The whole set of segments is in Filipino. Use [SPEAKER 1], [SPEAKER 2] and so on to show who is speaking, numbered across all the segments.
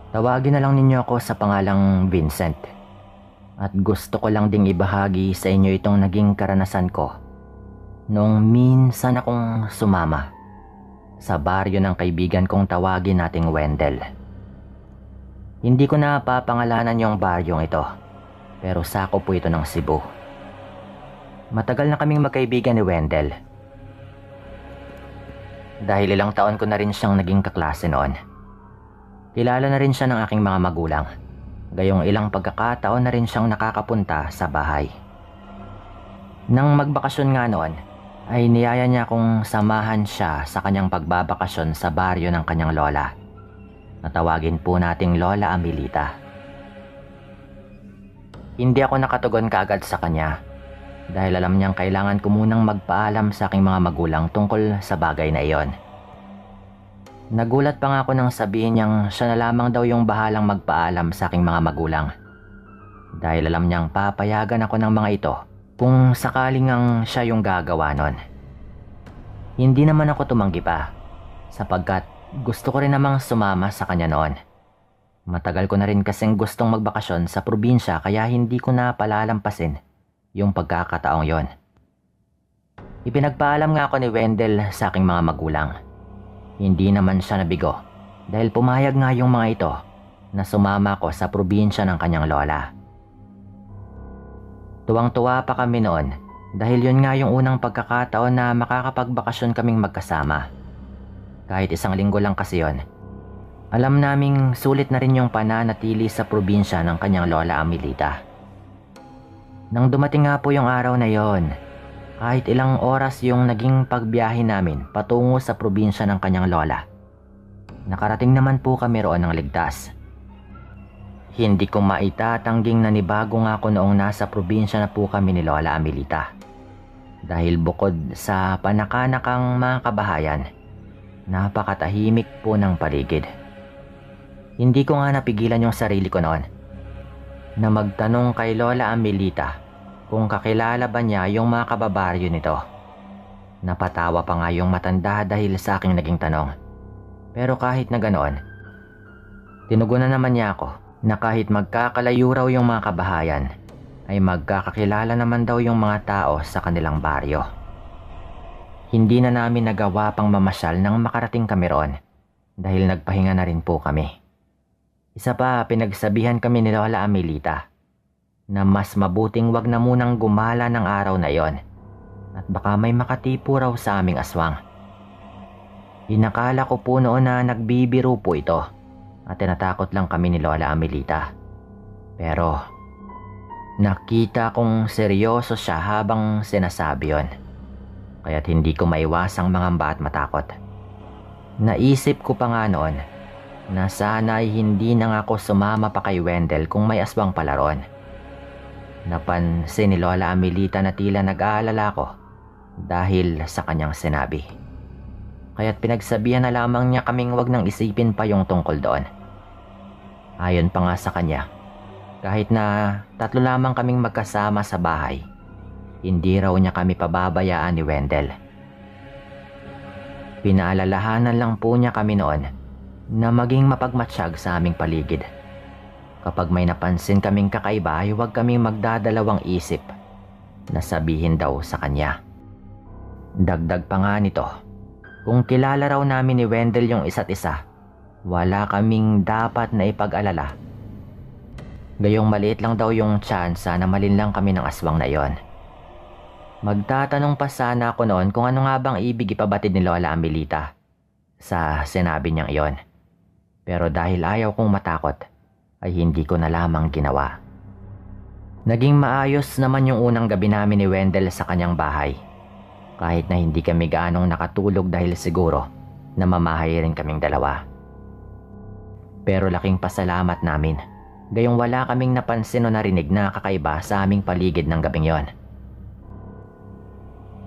[SPEAKER 1] Tawagin na lang ninyo ako sa pangalang Vincent. At gusto ko lang ding ibahagi sa inyo itong naging karanasan ko noong minsan akong sumama sa baryo ng kaibigan kong tawagin nating Wendell. Hindi ko na papangalanan yung baryong ito, pero sakop po ito ng Cebu. Matagal na kaming magkaibigan ni Wendell. Dahil ilang taon ko na rin siyang naging kaklase noon. Kilala na rin siya ng aking mga magulang. Gayong ilang pagkakataon na rin siyang nakakapunta sa bahay. Nang magbakasyon nga noon, ay niyaya niya akong samahan siya sa kanyang pagbabakasyon sa baryo ng kanyang lola. Natawagin po nating Lola Amelita. Hindi ako nakatugon kaagad sa kanya dahil alam niyang kailangan ko munang magpaalam sa aking mga magulang tungkol sa bagay na iyon. Nagulat pa nga ako nang sabihin niyang siya na lamang daw yung bahalang magpaalam sa aking mga magulang. Dahil alam niyang papayagan ako ng mga ito kung sakaling ang siya yung gagawa nun. Hindi naman ako tumanggi pa sapagkat gusto ko rin namang sumama sa kanya noon. Matagal ko na rin kasing gustong magbakasyon sa probinsya kaya hindi ko na palalampasin yung pagkakataong yon. Ipinagpaalam nga ako ni Wendell sa aking mga magulang. Hindi naman siya nabigo dahil pumayag nga yung mga ito na sumama ko sa probinsya ng kanyang lola. Tuwang-tuwa pa kami noon dahil yun nga yung unang pagkakataon na makakapagbakasyon kaming magkasama. Kahit isang linggo lang kasi yon. Alam naming sulit na rin yung pananatili sa probinsya ng kanyang lola Amelita. Nang dumating nga po yung araw na yon, kahit ilang oras yung naging pagbiyahe namin patungo sa probinsya ng kanyang lola, nakarating naman po kami roon ng ligtas. Hindi ko maitatangging nanibago nga ako noong nasa probinsya na po kami ni Lola Amelita. Dahil bukod sa panakanakang mga kabahayan, napakatahimik po ng paligid. Hindi ko nga napigilan yung sarili ko noon na magtanong kay Lola Amelita kung kakilala ba niya yung mga kababaryo nito. Napatawa pa nga yung matanda dahil sa aking naging tanong. Pero kahit na ganoon, tinugunan naman niya ako na kahit magkakalayo raw yung mga kabahayan, ay magkakakilala naman daw yung mga tao sa kanilang baryo. Hindi na namin nagawa pang mamasyal nang makarating kami roon dahil nagpahinga na rin po kami. Isa pa, pinagsabihan kami ni Lola Amelita na mas mabuting wag na munang gumala ng araw na yon at baka may makatipo raw sa aming aswang. Inakala ko po noon na nagbibiro po ito at tinatakot lang kami ni Lola Amelita. Pero nakita kong seryoso siya habang sinasabi yon, kaya't hindi ko maiwasang mangamba at matakot. Naisip ko pa nga noon na sana ay hindi na nga ako sumama pa kay Wendell kung may aswang pala roon. Napansin ni Lola Amelita na tila nag-aalala ko dahil sa kanyang sinabi. Kaya't pinagsabihan na lamang niya kaming wag nang isipin pa yung tungkol doon. Ayon pa nga sa kanya, kahit na 3 lamang kaming magkasama sa bahay, hindi raw niya kami pababayaan ni Wendell. Pinaalalahanan lang po niya kami noon na maging mapagmatsyag sa aming paligid. Kapag may napansin kaming kakaiba ay huwag kaming magdadalawang isip na sabihin daw sa kanya. Dagdag pa nga nito, kung kilala raw namin ni Wendell yung isa't isa, wala kaming dapat na ipag-alala. Gayong maliit lang daw yung tsansa na malinlang kami ng aswang na yon. Magtatanong pa sana ako noon kung ano nga bang ibig ipabatid ni Lola Amelita sa sinabi niyang iyon. Pero dahil ayaw kong matakot, ay hindi ko na lamang ginawa. Naging maayos naman yung unang gabi namin ni Wendell sa kanyang bahay. Kahit na hindi kami gaanong nakatulog dahil siguro na mamahay rin kaming dalawa. Pero laking pasalamat namin, gayong wala kaming napansin o narinig na kakaiba sa aming paligid ng gabing yon.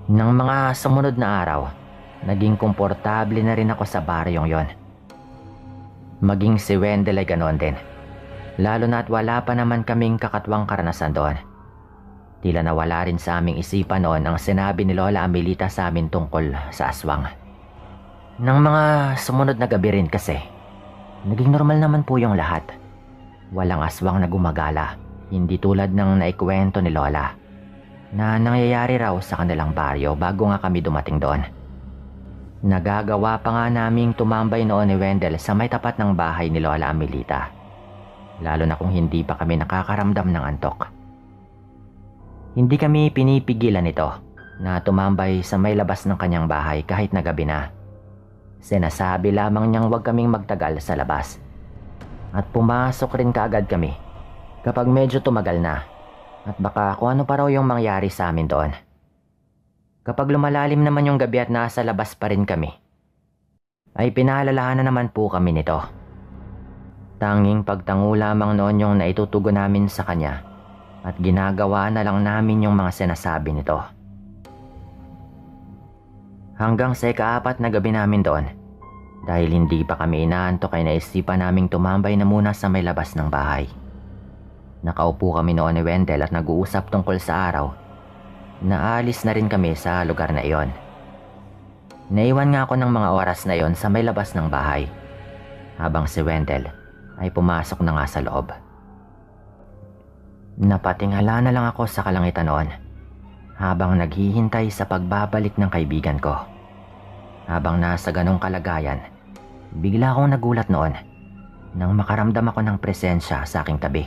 [SPEAKER 1] Nang mga sumunod na araw, naging komportable na rin ako sa baryong yon. Maging si Wendell ay ganoon din. Lalo na at wala pa naman kaming kakatwang karanasan doon. Tila nawala rin sa aming isipan noon ang sinabi ni Lola Amelita sa amin tungkol sa aswang. Nang mga sumunod na gabi rin kasi, Naging normal naman po yung lahat. Walang aswang na gumagala, hindi tulad ng naikwento ni Lola na nangyayari raw sa kanilang baryo bago nga kami dumating doon. Nagagawa pa nga naming tumambay noon ni Wendell sa may tapat ng bahay ni Lola Amelita, lalo na kung hindi pa kami nakakaramdam ng antok. Hindi kami pinipigilan nito na tumambay sa may labas ng kanyang bahay kahit na gabi na. Sinasabi lamang niyang huwag kaming magtagal sa labas. At pumasok rin kaagad kami kapag medyo tumagal na at baka kung ano pa raw yung mangyari sa amin doon. Kapag lumalalim naman yung gabi at nasa labas pa rin kami, ay pinaalalahanan naman po kami nito. Tanging pagtango lamang noon yung naitutugon namin sa kanya at ginagawa na lang namin yung mga sinasabi nito. Hanggang sa ika-4 na gabi namin doon, dahil hindi pa kami inaantok ay naisipan naming tumambay na muna sa may labas ng bahay. Nakaupo kami noon ni Wendell at nag-uusap tungkol sa araw. Naalis na rin kami sa lugar na iyon. Naiwan nga ako ng mga oras na iyon sa may labas ng bahay, habang si Wendell ay pumasok na nga sa loob. Napatingala na lang ako sa kalangitan noon, habang naghihintay sa pagbabalik ng kaibigan ko. Habang nasa ganong kalagayan, bigla akong nagulat noon nang makaramdam ako ng presensya sa aking tabi.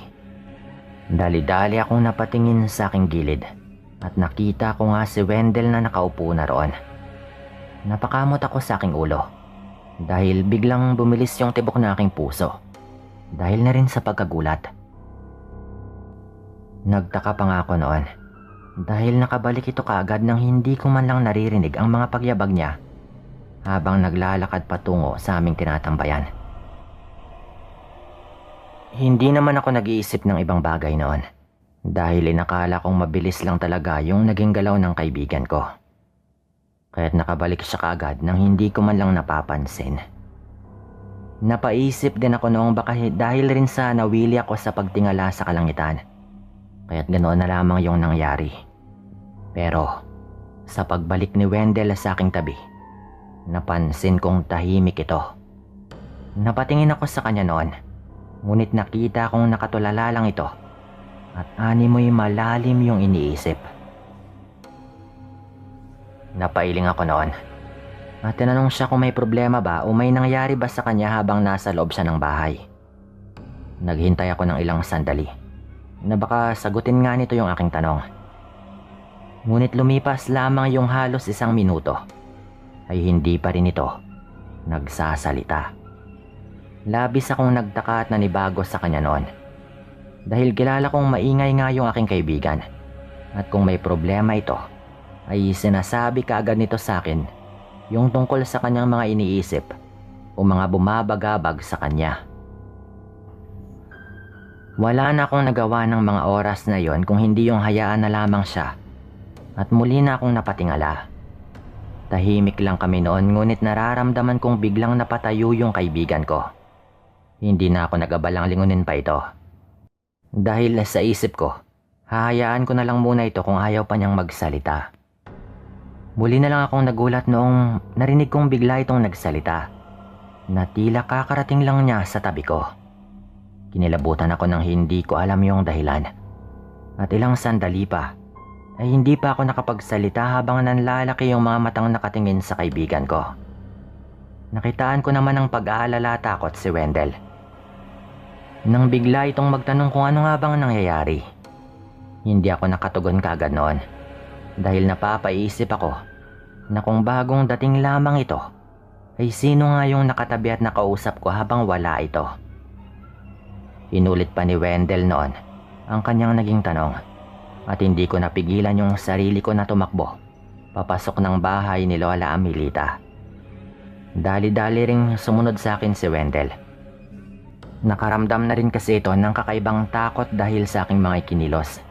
[SPEAKER 1] Dali-dali akong napatingin sa aking gilid at nakita ko nga si Wendell na nakaupo na roon. Napakamot ako sa aking ulo dahil biglang bumilis yung tibok na aking puso dahil na rin sa pagkagulat. Nagtaka pa nga ako noon dahil nakabalik ito kaagad nang hindi ko man lang naririnig ang mga pagyabag niya habang naglalakad patungo sa aming tinatambayan. Hindi naman ako nag-iisip ng ibang bagay noon dahil inakala kong mabilis lang talaga yung naging galaw ng kaibigan ko. Kaya't nakabalik siya kaagad nang hindi ko man lang napapansin. Napaisip din ako noong baka dahil rin sa nawili ako sa pagtingala sa kalangitan, kaya't ganoon na lamang yung nangyari. Pero sa pagbalik ni Wendell sa aking tabi, napansin kong tahimik ito. Napatingin ako sa kanya noon, ngunit nakita kong nakatulala lang ito at animoy malalim yung iniisip. Napailing ako noon at tinanong siya kung may problema ba o may nangyari ba sa kanya habang nasa loob siya ng bahay. Naghintay ako ng ilang sandali na baka sagutin nga nito yung aking tanong. Ngunit lumipas lamang yung halos 1 minuto ay hindi pa rin ito nagsasalita. Labis akong nagtaka at nanibago sa kanya noon dahil kilala kong maingay nga yung aking kaibigan at kung may problema ito ay sinasabi kaagad nito sa akin yung tungkol sa kanyang mga iniisip o mga bumabagabag sa kanya. Wala na akong nagawa ng mga oras na yon kung hindi yung hayaan na lamang siya at muli na akong napatingala. Tahimik lang kami noon ngunit nararamdaman kong biglang napatayo yung kaibigan ko. Hindi na ako nag-abalang lingunin pa ito. Dahil sa isip ko, hahayaan ko na lang muna ito kung ayaw pa niyang magsalita. Muli na lang akong nagulat noong narinig kong bigla itong nagsalita na tila kakarating lang niya sa tabi ko. Kinilabutan ako nang hindi ko alam yung dahilan. At ilang sandali pa ay hindi pa ako nakapagsalita habang nanlalaki yung mga matang nakatingin sa kaibigan ko. Nakitaan ko naman ng pag-aalala takot si Wendell. Nang bigla itong magtanong kung ano nga bang nangyayari, hindi ako nakatugon kaagad noon dahil napapaisip ako na kung bagong dating lamang ito ay sino nga yung nakatabi at nakausap ko habang wala ito. Inulit pa ni Wendell noon ang kanyang naging tanong at hindi ko napigilan yung sarili ko na tumakbo papasok ng bahay ni Lola Amelita. Dali-dali ring sumunod sa akin si Wendell. Nakaramdam na rin kasi ito ng kakaibang takot dahil sa aking mga ikinilos.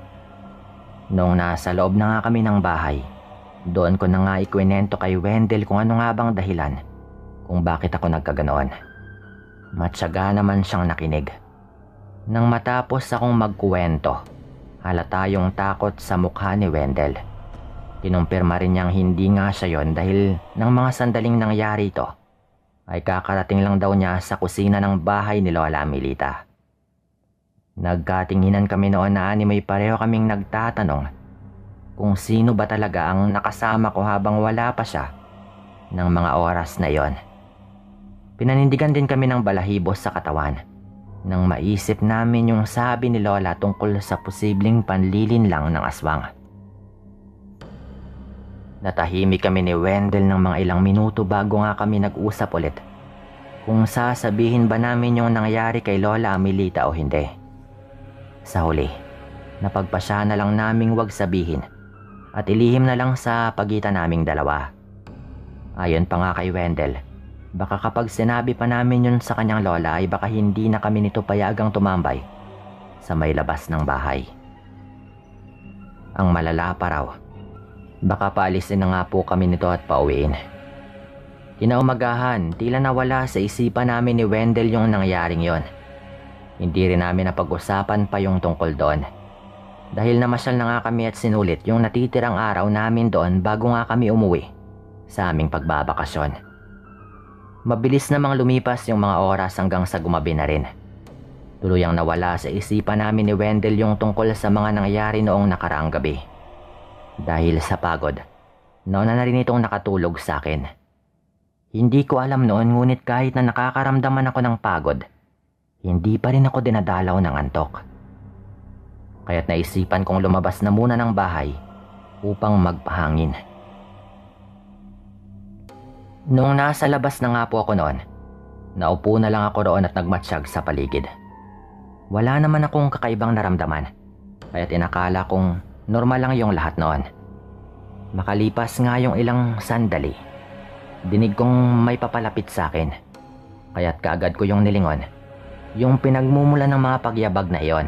[SPEAKER 1] Noong nasa loob na nga kami ng bahay, doon ko na nga ikwinento kay Wendell kung ano nga bang dahilan kung bakit ako nagkaganoon. Matyaga naman siyang nakinig. Nang matapos akong magkuwento, halata yung takot sa mukha ni Wendell. Kinumpirma rin niyang hindi nga siya yon dahil ng mga sandaling nangyari ito ay kakarating lang daw niya sa kusina ng bahay ni Lola Amelita. Nagkatinginan kami noon na may pareho kaming nagtatanong kung sino ba talaga ang nakasama ko habang wala pa siya ng mga oras na yon. Pinanindigan din kami ng balahibo sa katawan nang maisip namin yung sabi ni Lola tungkol sa posibleng panlilin lang ng aswang. Natahimik kami ni Wendell ng mga ilang minuto bago nga kami nag-usap ulit kung sasabihin ba namin yung nangyari kay Lola Amelita o hindi. Sa huli, napagpasya na lang naming wag sabihin at ilihim na lang sa pagitan naming dalawa. Ayon pa nga kay Wendell, baka kapag sinabi pa namin yun sa kanyang lola ay baka hindi na kami nito payagang tumambay sa may labas ng bahay. Ang malala pa raw, baka paalisin na nga po kami nito at pauwiin. Kinaumagahan, tila nawala sa isipan namin ni Wendell yung nangyaring yon. Hindi rin namin napag-usapan pa yung tungkol doon. Dahil namasyal na nga kami at sinulit yung natitirang araw namin doon bago nga kami umuwi sa aming pagbabakasyon. Mabilis namang lumipas yung mga oras hanggang sa gumabi na rin. Tuluyang nawala sa isipan namin ni Wendell yung tungkol sa mga nangyari noong nakaraang gabi. Dahil sa pagod, nauna na rin itong nakatulog sa akin. Hindi ko alam noon ngunit kahit na nakakaramdaman ako ng pagod, hindi pa rin ako dinadalaw ng antok. Kaya't naisipan kong lumabas na muna ng bahay upang magpahangin. Noong nasa labas na nga po ako noon, naupo na lang ako roon at nagmatsyag sa paligid. Wala naman akong kakaibang naramdaman, kaya't inakala kong normal lang yung lahat noon. Makalipas nga yung ilang sandali, dinig kong may papalapit sa akin. Kaya't kaagad ko yung nilingon, yung pinagmumula ng mga pagyabag na iyon.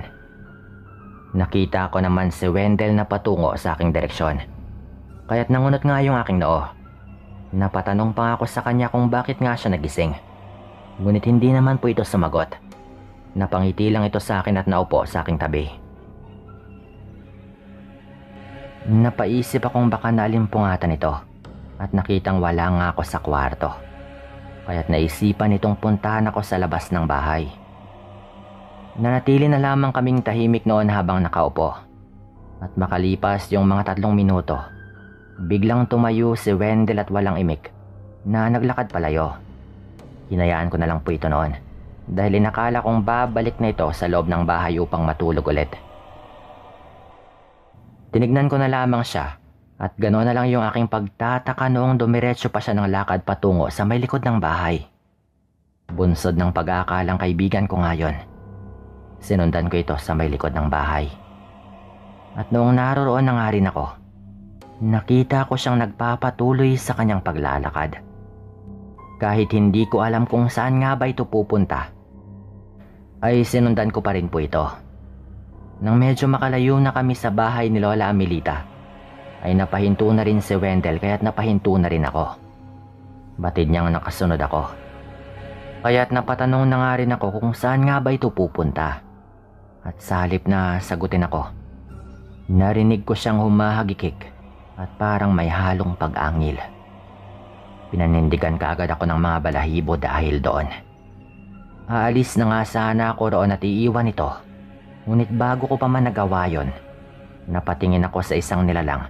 [SPEAKER 1] Nakita ko naman si Wendell na patungo sa aking direksyon. Kaya't nangunot nga yung aking noo. Napatanong pa ako sa kanya kung bakit nga siya nagising. Ngunit hindi naman po ito sumagot. Napangiti lang ito sa akin at naupo sa aking tabi. Napaisip akong baka naalimpungatan ito at nakitang wala nga ako sa kwarto. Kaya't naisipan itong puntahan ako sa labas ng bahay. Nanatili na lamang kaming tahimik noon habang nakaupo. At makalipas yung mga 3 minuto, biglang tumayo si Wendell at walang imik na naglakad palayo. Hinayaan ko na lang po ito noon dahil inakala kong babalik na ito sa loob ng bahay upang matulog ulit. Tinignan ko na lamang siya at gano'n na lang yung aking pagtataka noong dumiretso pa siya ng lakad patungo sa may likod ng bahay. Bunsod ng pag-aakalang kaibigan ko ngayon. Sinundan ko ito sa may likod ng bahay. At noong naroroon na nga rin ako, nakita ko siyang nagpapatuloy sa kanyang paglalakad. Kahit hindi ko alam kung saan nga ba ito pupunta, ay sinundan ko pa rin po ito. Nang medyo makalayo na kami sa bahay ni Lola Amelita, ay napahinto na rin si Wendell kaya't napahinto na rin ako. Batid niyang nakasunod ako. Kaya't napatanong na nga rin ako kung saan nga ba ito pupunta. At sa halip na sagutin ako, narinig ko siyang humahagikik at parang may halong pag-angil. Pinanindigan kaagad ako ng mga balahibo dahil doon. Aalis na nga sana ako roon at iiwan ito. Ngunit bago ko pa man nagawa yon, napatingin ako sa isang nilalang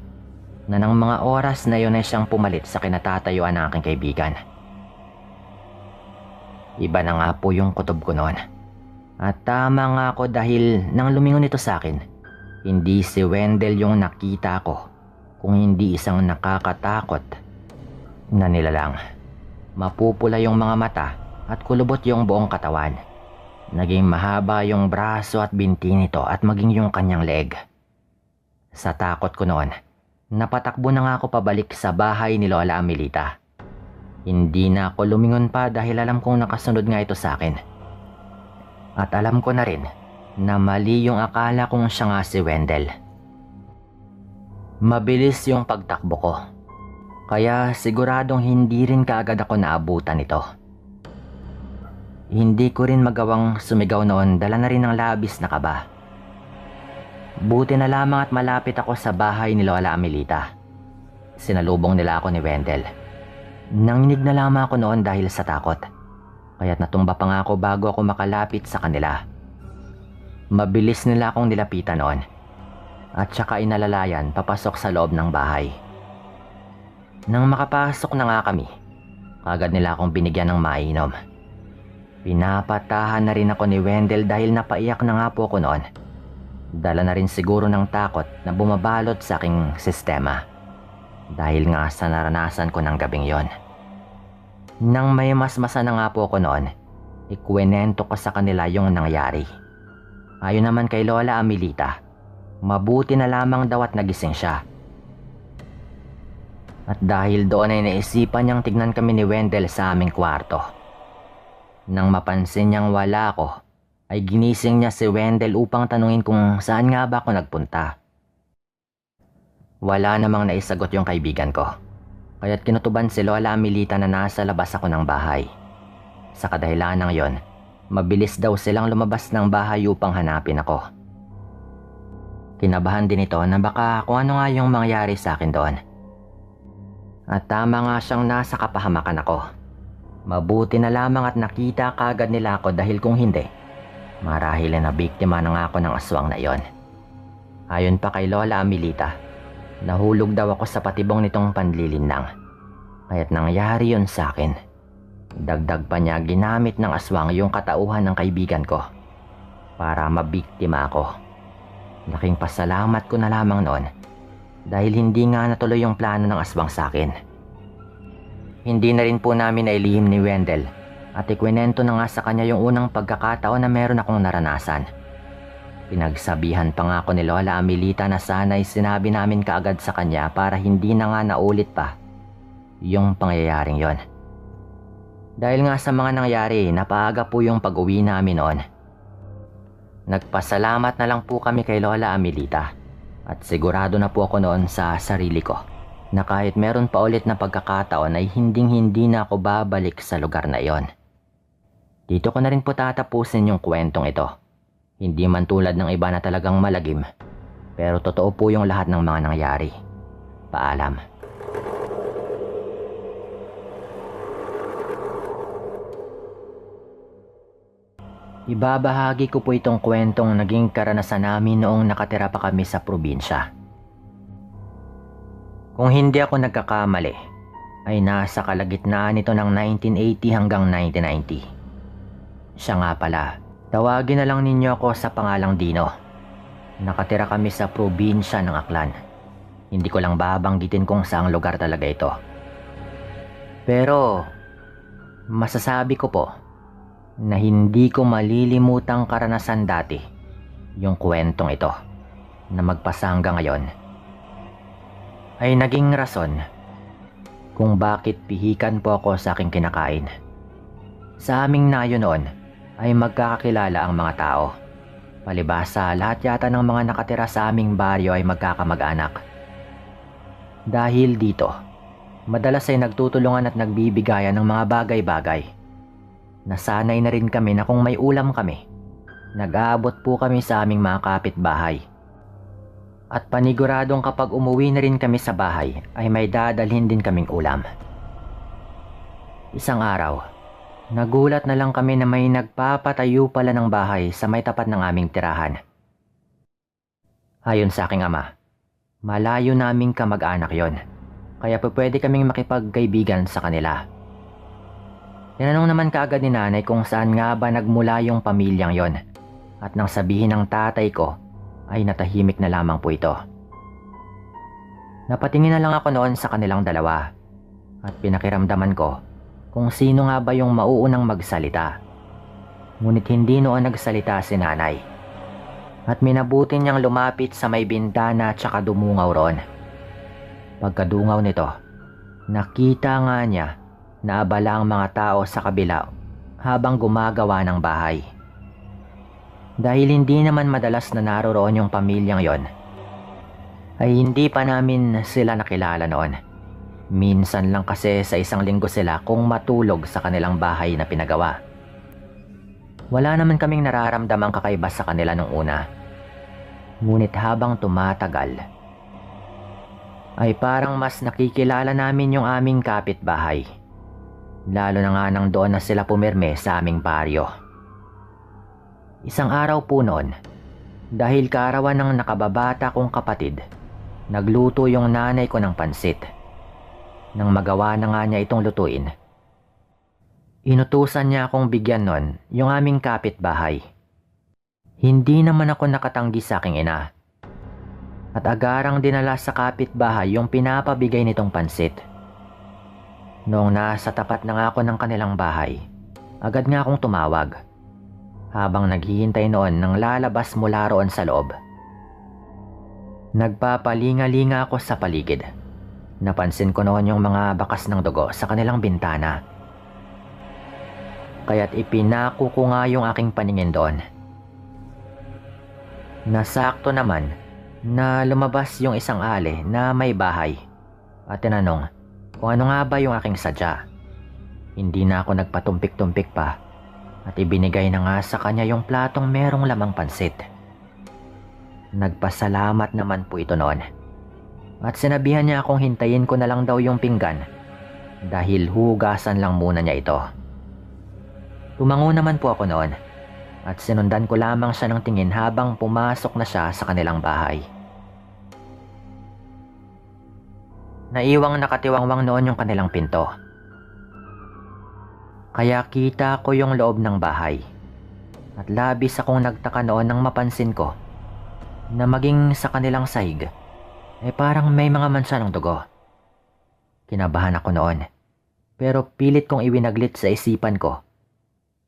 [SPEAKER 1] na ng mga oras na yon ay siyang pumalit sa kinatatayuan ng aking kaibigan. Iba na nga po yung kutob ko noon. At tama nga ako dahil nang lumingon ito sa akin, hindi si Wendell yung nakita ko, kung hindi isang nakakatakot na nilalang. Mapupula yung mga mata at kulubot yung buong katawan. Naging mahaba yung braso at binti nito at maging yung kanyang leg. Sa takot ko noon, napatakbo na nga ako pabalik sa bahay ni Lola Amelita. Hindi na ako lumingon pa dahil alam kong nakasunod nga ito sa akin. At alam ko na rin na mali yung akala kong siya nga si Wendell. Mabilis yung pagtakbo ko, kaya siguradong hindi rin kaagad ako naabutan ito. Hindi ko rin magawang sumigaw noon, dala na rin ng labis na kaba. Buti na lamang at malapit ako sa bahay ni Lola Amelita. Sinalubong nila ako ni Wendell. Nanginig na lamang ako noon dahil sa takot. Kaya't natumba pa nga ako bago ako makalapit sa kanila. Mabilis nila akong nilapitan noon. At saka inalalayan papasok sa loob ng bahay. Nang makapasok na nga kami, kagad nila akong binigyan ng mainom. Pinapatahan na rin ako ni Wendell dahil napaiyak na nga po ako noon. Dala na rin siguro ng takot na bumabalot sa aking sistema. Dahil nga sa naranasan ko ng gabing yon. Nang may masmasa na nga po ako noon, ikwento ko sa kanila yung nangyari. Ayon naman kay Lola Amelita, mabuti na lamang daw at nagising siya. At dahil doon ay naisipan niyang tignan kami ni Wendell sa aming kwarto. Nang mapansin niyang wala ako, ay ginising niya si Wendell upang tanungin kung saan nga ba ako nagpunta. Wala namang naisagot yung kaibigan ko, kaya't kinutuban si Lola Amelita na nasa labas ako ng bahay. Sa kadahilanang yon, mabilis daw silang lumabas ng bahay upang hanapin ako. Kinabahan din ito na baka kung ano nga yung mangyari sa akin doon. At tama nga siyang nasa kapahamakan ako. Mabuti na lamang at nakita kagad nila ako dahil kung hindi, marahil na biktima na nga ako ng aswang na iyon. Ayon pa kay Lola Amelita, nahulog daw ako sa patibong nitong panlilinlang. Kaya't nangyari yun sa akin. Dagdag pa niya, ginamit ng aswang yung katauhan ng kaibigan ko para mabiktima ako. Laking pasalamat ko na lamang noon dahil hindi nga natuloy yung plano ng aswang sa akin. Hindi na rin po namin nailihim ni Wendell at ikwinento na nga sa kanya yung unang pagkakataon na meron akong naranasan. Pinagsabihan pa nga ako ni Lola Amelita na sana'y sinabi namin kaagad sa kanya para hindi na nga naulit pa yung pangyayaring yon. Dahil nga sa mga nangyari, napaaga po yung pag-uwi namin noon. Nagpasalamat na lang po kami kay Lola Amelita at sigurado na po ako noon sa sarili ko na kahit meron pa ulit na pagkakataon ay hinding-hindi na ako babalik sa lugar na iyon. Dito ko na rin po tatapusin yung kwentong ito. Hindi man tulad ng iba na talagang malagim, pero totoo po yung lahat ng mga nangyari. Paalam. Ibabahagi ko po itong kwentong naging karanasan namin noong nakatira pa kami sa probinsya. Kung hindi ako nagkakamali, ay nasa kalagitnaan nito ng 1980 hanggang 1990. Siya nga pala, tawagin na lang ninyo ako sa pangalang Dino. Nakatira kami sa probinsya ng Aklan. Hindi ko lang babanggitin kung saang lugar talaga ito. Pero, masasabi ko po, na hindi ko malilimutang karanasan dati yung kwentong ito na magpasa hanggang ngayon ay naging rason kung bakit pihikan po ako sa aking kinakain. Sa aming nayo noon ay magkakakilala ang mga tao. Palibhasa, lahat yata ng mga nakatira sa aming baryo ay magkakamag-anak. Dahil dito, madalas ay nagtutulungan at nagbibigayan ng mga bagay-bagay. Nasanay na rin kami na kung may ulam kami, nag-aabot po kami sa aming mga kapitbahay. At paniguradong kapag umuwi na rin kami sa bahay ay may dadalhin din kaming ulam. Isang araw, nagulat na lang kami na may nagpapatayo pala ng bahay sa may tapat ng aming tirahan. Ayon sa aking ama, malayo naming kamag-anak yon, kaya pwede kaming makipagkaibigan sa kanila. Tinanong naman kaagad ni nanay kung saan nga ba nagmula yung pamilyang yon, at nang sabihin ng tatay ko ay natahimik na lamang po ito. Napatingin na lang ako noon sa kanilang dalawa at pinakiramdaman ko kung sino nga ba yung mauunang magsalita. Ngunit hindi noon nagsalita si nanay at minabuti niyang lumapit sa may bintana at saka dumungaw roon. Pagkadungaw nito, nakita nga niya na abala ang mga tao sa kabila habang gumagawa ng bahay. Dahil hindi naman madalas na naroroon yung pamilyang yon, ay hindi pa namin sila nakilala noon. Minsan lang kasi sa isang linggo sila kung matulog sa kanilang bahay na pinagawa. Wala naman kaming nararamdamang kakaiba sa kanila nung una. Ngunit habang tumatagal, ay parang mas nakikilala namin yung aming kapitbahay. Lalo na nga nang doon na sila pumirme sa aming baryo. Isang araw po noon, dahil kaarawan ng nakababata kong kapatid, nagluto yung nanay ko ng pansit. Nang magawa na nga niya itong lutuin, inutusan niya akong bigyan nun yung aming kapitbahay. Hindi naman ako nakatanggi sa aking ina. At agarang dinala sa kapitbahay yung pinapabigay nitong pansit. Noong nasa tapat na nga ako ng kanilang bahay, agad nga akong tumawag. Habang naghihintay noon ng lalabas mula roon sa loob. Nagpapalinga-linga ako sa paligid. Napansin ko noon yung mga bakas ng dugo sa kanilang bintana. Kaya't ipinako ko nga yung aking paningin doon. Nasakto naman na lumabas yung isang ale na may bahay at tinanong kung ano nga ba yung aking sadya. Hindi na ako nagpatumpik-tumpik pa at ibinigay na nga sa kanya yung platong merong lamang pansit. Nagpasalamat naman po ito noon at sinabihan niya akong hintayin ko na lang daw yung pinggan dahil hugasan lang muna niya ito. Tumango naman po ako noon at sinundan ko lamang siya ng tingin habang pumasok na siya sa kanilang bahay. Naiwang nakatiwangwang noon yung kanilang pinto. Kaya kita ko yung loob ng bahay. At labis akong nagtaka noon nang mapansin ko na maging sa kanilang sahig ay parang may mga mansa ng dugo. Kinabahan ako noon, pero pilit kong iwinaglit sa isipan ko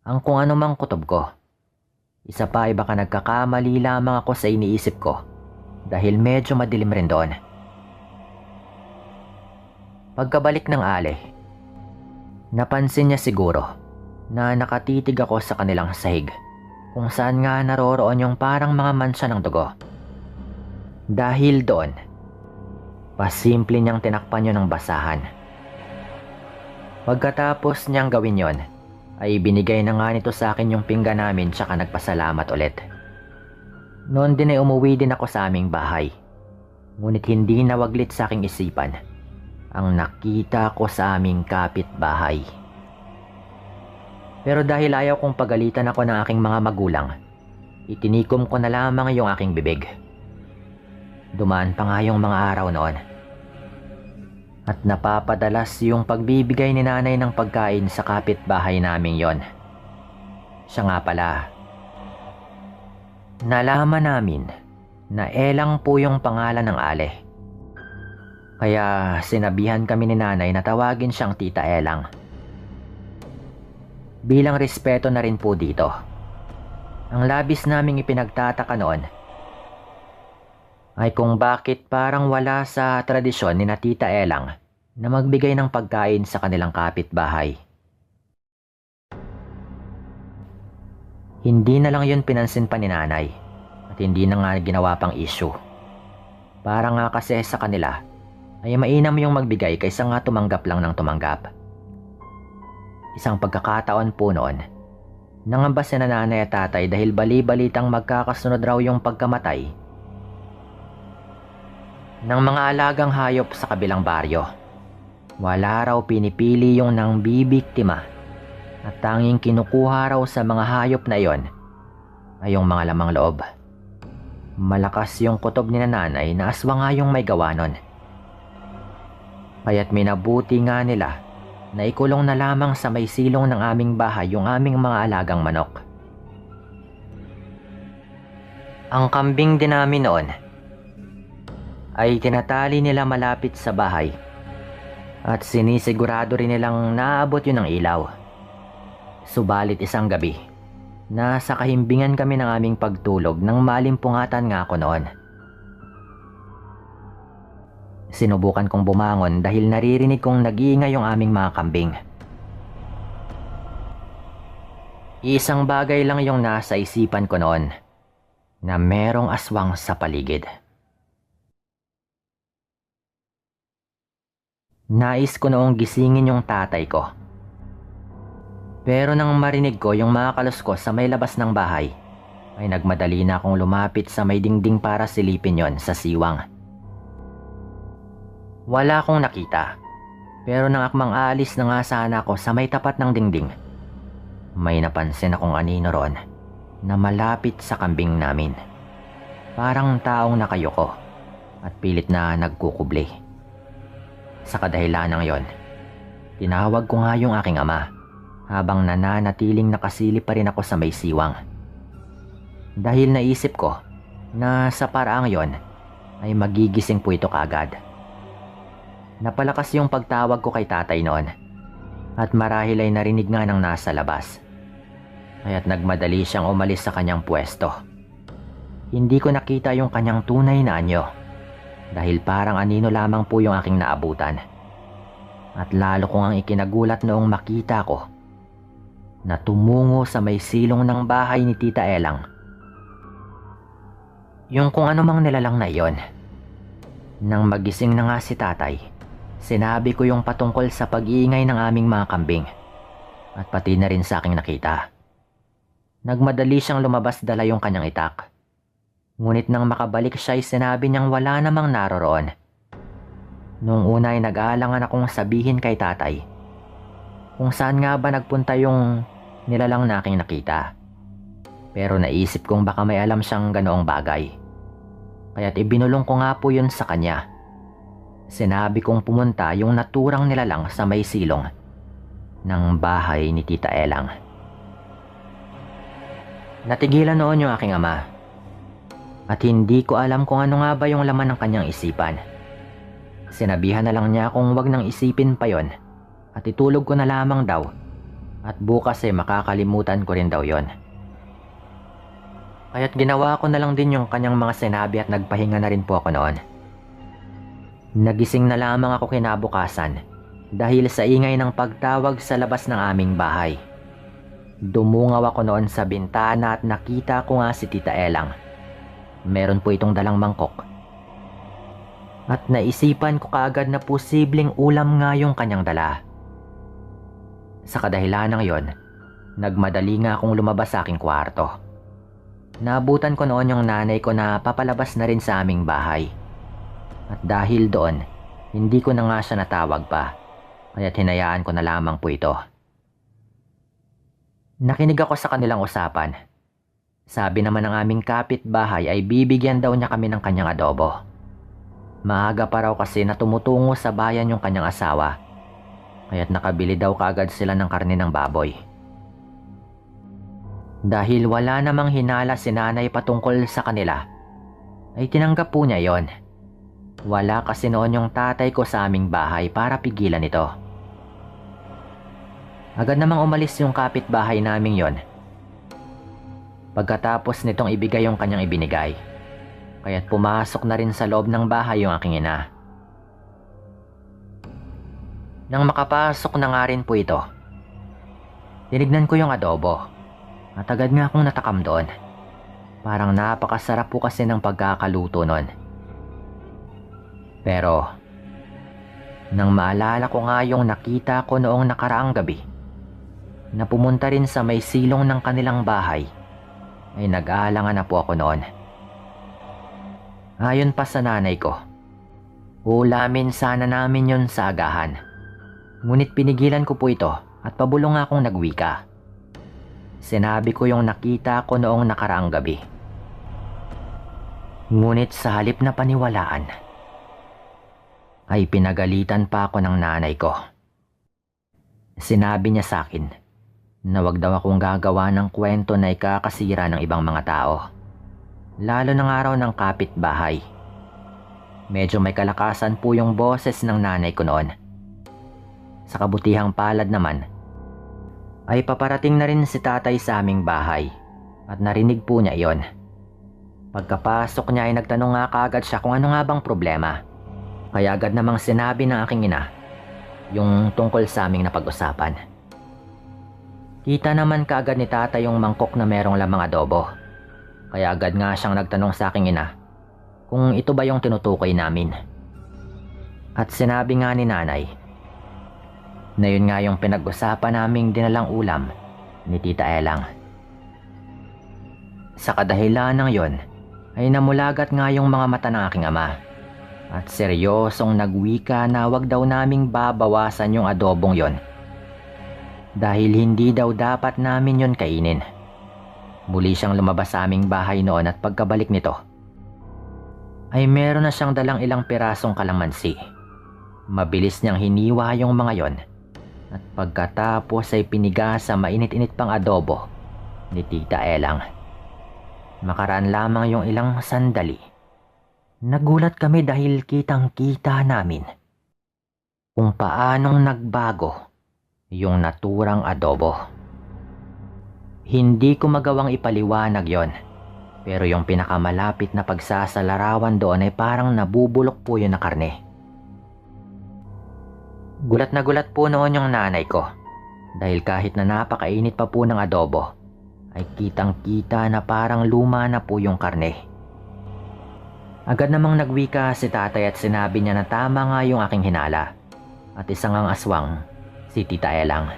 [SPEAKER 1] ang kung ano mang kutob ko. Isa pa ay baka nagkakamali lamang ako sa iniisip ko dahil medyo madilim rin doon. Pagkabalik ng ale, napansin niya siguro na nakatitig ako sa kanilang sahig kung saan nga naroroon yung parang mga mansa ng dugo. Dahil doon, pasimple niyang tinakpan yun ng basahan. Pagkatapos niyang gawin yon, ay binigay na nga nito sa akin yung pinggan namin tsaka nagpasalamat ulit. Noon din ay umuwi din ako sa aming bahay. Ngunit hindi nawaglit sa aking isipan ang nakita ko sa aming kapitbahay. Pero dahil ayaw kong pagalitan ako ng aking mga magulang, itinikom ko na lamang yung aking bibig. Dumaan pa nga yung mga araw noon. At napapadalas yung pagbibigay ni nanay ng pagkain sa kapitbahay naming yon. Siya nga pala, nalaman namin na Elang po yung pangalan ng ale. Kaya sinabihan kami ni nanay na tawagin siyang Tita Elang. Bilang respeto na rin po dito, ang labis naming ipinagtataka noon ay kung bakit parang wala sa tradisyon ni na Tita Elang na magbigay ng pagkain sa kanilang kapitbahay. Hindi na lang yun pinansin pa ni nanay at hindi na nga ginawa pang issue. Para nga kasi sa kanila ay mainam yung magbigay kaysa nga tumanggap lang ng tumanggap. Isang pagkakataon po noon, nangamba si nanay at tatay dahil bali-balitang magkakasunod raw yung pagkamatay ng mga alagang hayop sa kabilang baryo. Wala raw pinipili yung nang bibiktima at tanging kinukuha raw sa mga hayop na iyon ay yung mga lamang loob. Malakas yung kutob ni nanay na aswang nga yung may gawa nun. Kaya't minabuti nga nila na ikulong na lamang sa may silong ng aming bahay yung aming mga alagang manok. Ang kambing din namin noon ay tinatali nila malapit sa bahay at sinisigurado rin nilang naaabot yun ng ilaw. Subalit isang gabi, nasa kahimbingan kami ng aming pagtulog nang malimpungatan nga ako noon. Sinubukan kong bumangon dahil naririnig kong nag-iingay yung aming mga kambing. Isang bagay lang yung nasa isipan ko noon, na merong aswang sa paligid. Nais ko noong gisingin yung tatay ko. Pero nang marinig ko yung mga kaluskos sa may labas ng bahay, ay nagmadali na akong lumapit sa may dingding para silipin yon sa siwang. Wala akong nakita. Pero nang akmang aalis na nga sana ako sa may tapat ng dingding, may napansin akong anino roon na malapit sa kambing namin. Parang taong nakayuko at pilit na nagkukubli. Sa kadahilanang yon, tinawag ko nga yung aking ama habang nananatiling nakasilip pa rin ako sa may siwang. Dahil naisip ko na sa paraang yon ay magigising po ito kaagad. Napalakas yung pagtawag ko kay tatay noon at marahil ay narinig nga ng nasa labas. Kaya't nagmadali siyang umalis sa kanyang pwesto. Hindi ko nakita yung kanyang tunay na anyo dahil parang anino lamang po yung aking naabutan. At lalo ko ngang ikinagulat noong makita ko na tumungo sa may silong ng bahay ni Tita Elang. Yung kung ano mang nilalang na iyon. Nang magising na nga si tatay, sinabi ko yung patungkol sa pag-iingay ng aming mga kambing at pati na rin sa aking nakita. Nagmadali siyang lumabas dala yung kanyang itak. Ngunit nang makabalik siya ay sinabi niyang wala namang naroroon. Noong una ay nag-aalangan akong sabihin kay tatay kung saan nga ba nagpunta yung nilalang na aking nakita. Pero naisip kong baka may alam siyang ganoong bagay. Kaya't ibinulong ko nga po yun sa kanya. Sinabi kong pumunta yung naturang nilalang sa may silong ng bahay ni Tita Elang. Natigilan noon yung aking ama at hindi ko alam kung ano nga ba yung laman ng kanyang isipan. Sinabihan na lang niya kung wag nang isipin pa yon at itulog ko na lamang daw at bukas makakalimutan ko rin daw yon. Kaya't ginawa ko na lang din yung kanyang mga sinabi at nagpahinga na rin po ako noon. Nagising na lamang ako kinabukasan dahil sa ingay ng pagtawag sa labas ng aming bahay. Dumungaw ako noon sa bintana at nakita ko nga si Tita Elang. Meron po itong dalang mangkok. At naisipan ko kaagad na posibleng ulam nga yung kanyang dala. Sa kadahilanang yon, nagmadali nga akong lumabas sa aking kwarto. Naabutan ko noon yung nanay ko na papalabas na rin sa aming bahay. At dahil doon, hindi ko na nga siya natawag pa, kaya't hinayaan ko na lamang po ito. Nakinig ako sa kanilang usapan. Sabi naman ng aming kapitbahay ay bibigyan daw niya kami ng kanyang adobo. Maaga pa raw kasi na tumutungo sa bayan yung kanyang asawa, kaya't nakabili daw kaagad sila ng karne ng baboy. Dahil wala namang hinala si nanay patungkol sa kanila, ay tinanggap po niya yon. Wala kasi noon yung tatay ko sa aming bahay para pigilan ito. Agad namang umalis yung kapitbahay naming yon. Pagkatapos nitong ibigay yung kanyang ibinigay, kaya't pumasok na rin sa loob ng bahay yung aking ina. Nang makapasok na nga rin po ito, tinignan ko yung adobo at agad nga akong natakam doon. Parang napakasarap po kasi ng pagkakaluto nun. Pero nang maalala ko nga yung nakita ko noong nakaraang gabi na pumunta rin sa may silong ng kanilang bahay, ay nag-aalangan na po ako noon. Ayon pa sa nanay ko, ulamin sana namin yon sa agahan. Ngunit pinigilan ko po ito at pabulong akong nagwika. Sinabi ko yung nakita ko noong nakaraang gabi. Ngunit sa halip na paniwalaan, ay pinagalitan pa ako ng nanay ko. Sinabi niya sa akin na wag daw akong gagawa ng kwento na ikakasira ng ibang mga tao, lalo ng araw ng kapitbahay. Medyo may kalakasan po yung boses ng nanay ko noon. Sa kabutihang palad naman, ay paparating na rin si tatay sa aming bahay at narinig po niya iyon. Pagkapasok niya ay nagtanong nga kaagad siya kung ano nga bang problema. Kaya agad namang sinabi ng aking ina yung tungkol sa aming napag-usapan. Kita naman kaagad ni tatay yung mangkok na merong lamang adobo. Kaya agad nga siyang nagtanong sa aking ina kung ito ba yung tinutukoy namin. At sinabi nga ni nanay na yun nga yung pinag-usapan naming dinalang ulam ni Tita Elang. Sa kadahilan ng yon ay namulagat nga yung mga mata ng aking ama. at seryosong nagwika na wag daw naming babawasan yung adobong yon dahil hindi daw dapat namin yon kainin. Muli siyang lumabas sa aming bahay noon at pagkabalik nito ay meron na siyang dalang ilang pirasong kalamansi. Mabilis niyang hiniwa yung mga yon at pagkatapos ay piniga sa mainit-init pang adobo ni Tita Elang. Makaraan lamang yung ilang sandali, nagulat kami dahil kitang-kita namin kung paanong nagbago yung naturang adobo. Hindi ko magawang ipaliwanag yon, pero yung pinakamalapit na pagsasalarawan doon ay parang nabubulok po yun na karne. Gulat na gulat po noon yung nanay ko dahil kahit na napakainit pa po ng adobo ay kitang-kita na parang luma na po yung karne. Agad namang nagwika si tatay at sinabi niya na tama nga yung aking hinala at isang ang aswang, si Tita Elang.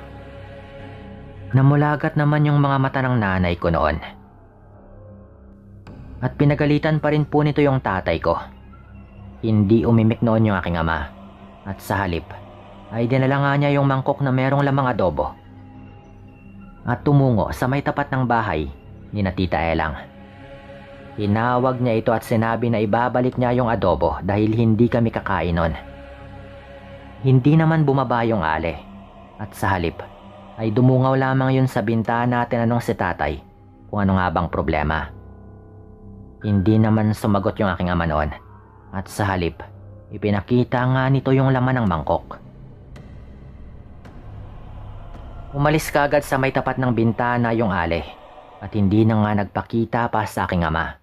[SPEAKER 1] Namulagat naman yung mga mata ng nanay ko noon. At pinagalitan pa rin po nito yung tatay ko. Hindi umimik noon yung aking ama at sa halip ay dinala nga niya yung mangkok na merong lamang adobo at tumungo sa may tapat ng bahay ni na Tita Elang. Tinawag niya ito at sinabi na ibabalik niya yung adobo dahil hindi kami kakain nun. Hindi naman bumaba yung ale at sa halip ay dumungaw lamang yun sa bintana at tinanong si tatay kung ano nga bang problema. Hindi naman sumagot yung aking ama noon at sa halip ipinakita nga nito yung laman ng mangkok. Umalis kaagad sa may tapat ng bintana yung ale at hindi na nga nagpakita pa sa aking ama.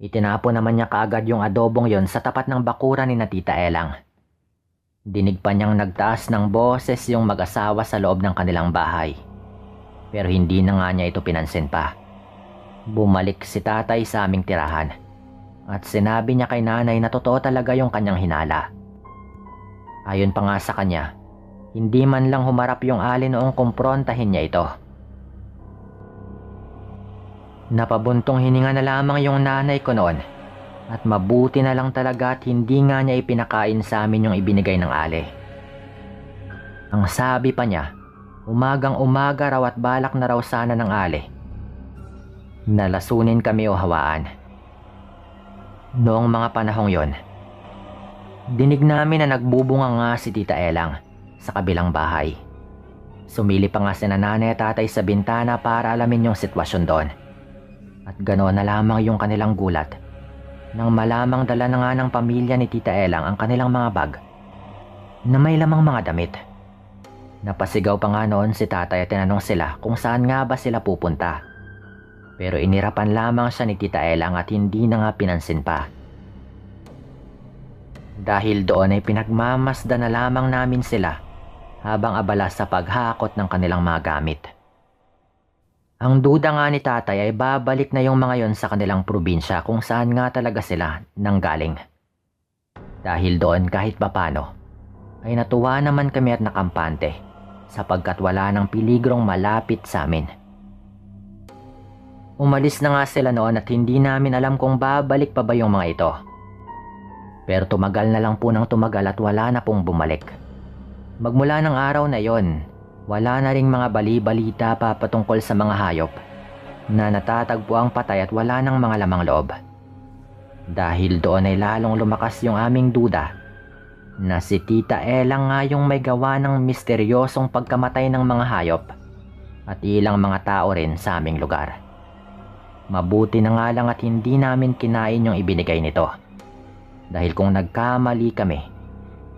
[SPEAKER 1] Itinapon naman niya kaagad yung adobong yon sa tapat ng bakuran ni na Tita Elang. Dinig pa niyang nagtaas ng boses yung mag-asawa sa loob ng kanilang bahay. Pero hindi na nga niya ito pinansin pa. Bumalik si tatay sa aming tirahan at sinabi niya kay nanay na totoo talaga yung kanyang hinala. Ayon pa nga sa kanya, hindi man lang humarap yung ali noong kumprontahin niya ito. Napabuntong hininga na lamang yung nanay ko noon at mabuti na lang talaga at hindi nga niya ipinakain sa amin yung ibinigay ng ali. Ang sabi pa niya, umagang umaga raw at balak na raw sana ng ali nalasunin kami o hawaan. Noong mga panahong yon, dinig namin na nagbubunga nga si Tita Elang sa kabilang bahay. Sumili pa nga si nanay at tatay sa bintana para alamin yung sitwasyon doon. At ganoon na lamang yung kanilang gulat nang malamang dala na nga ng pamilya ni Tita Elang ang kanilang mga bag na may lamang mga damit. Napasigaw pa nga noon si tatay at tinanong sila kung saan nga ba sila pupunta. Pero inirapan lamang siya ni Tita Elang at hindi na nga pinansin pa. Dahil doon ay pinagmamasdan na lamang namin sila habang abala sa paghakot ng kanilang mga gamit. Ang duda nga ni tatay ay babalik na yung mga yon sa kanilang probinsya kung saan nga talaga sila nanggaling. Dahil doon kahit papano ay natuwa naman kami at nakampante sapagkat wala ng piligrong malapit sa amin. Umalis na nga sila noon at hindi namin alam kung babalik pa ba yung mga ito. Pero tumagal na lang po ng tumagal at wala na pong bumalik. Magmula ng araw na yon, wala na ring mga bali-balita pa patungkol sa mga hayop na natatagpo ang patay at wala ng mga lamang loob. Dahil doon ay lalong lumakas yung aming duda na si Tita Elang nga yung may gawa ng misteryosong pagkamatay ng mga hayop at ilang mga tao rin sa aming lugar. Mabuti na nga lang at hindi namin kinain yung ibinigay nito. Dahil kung nagkamali kami,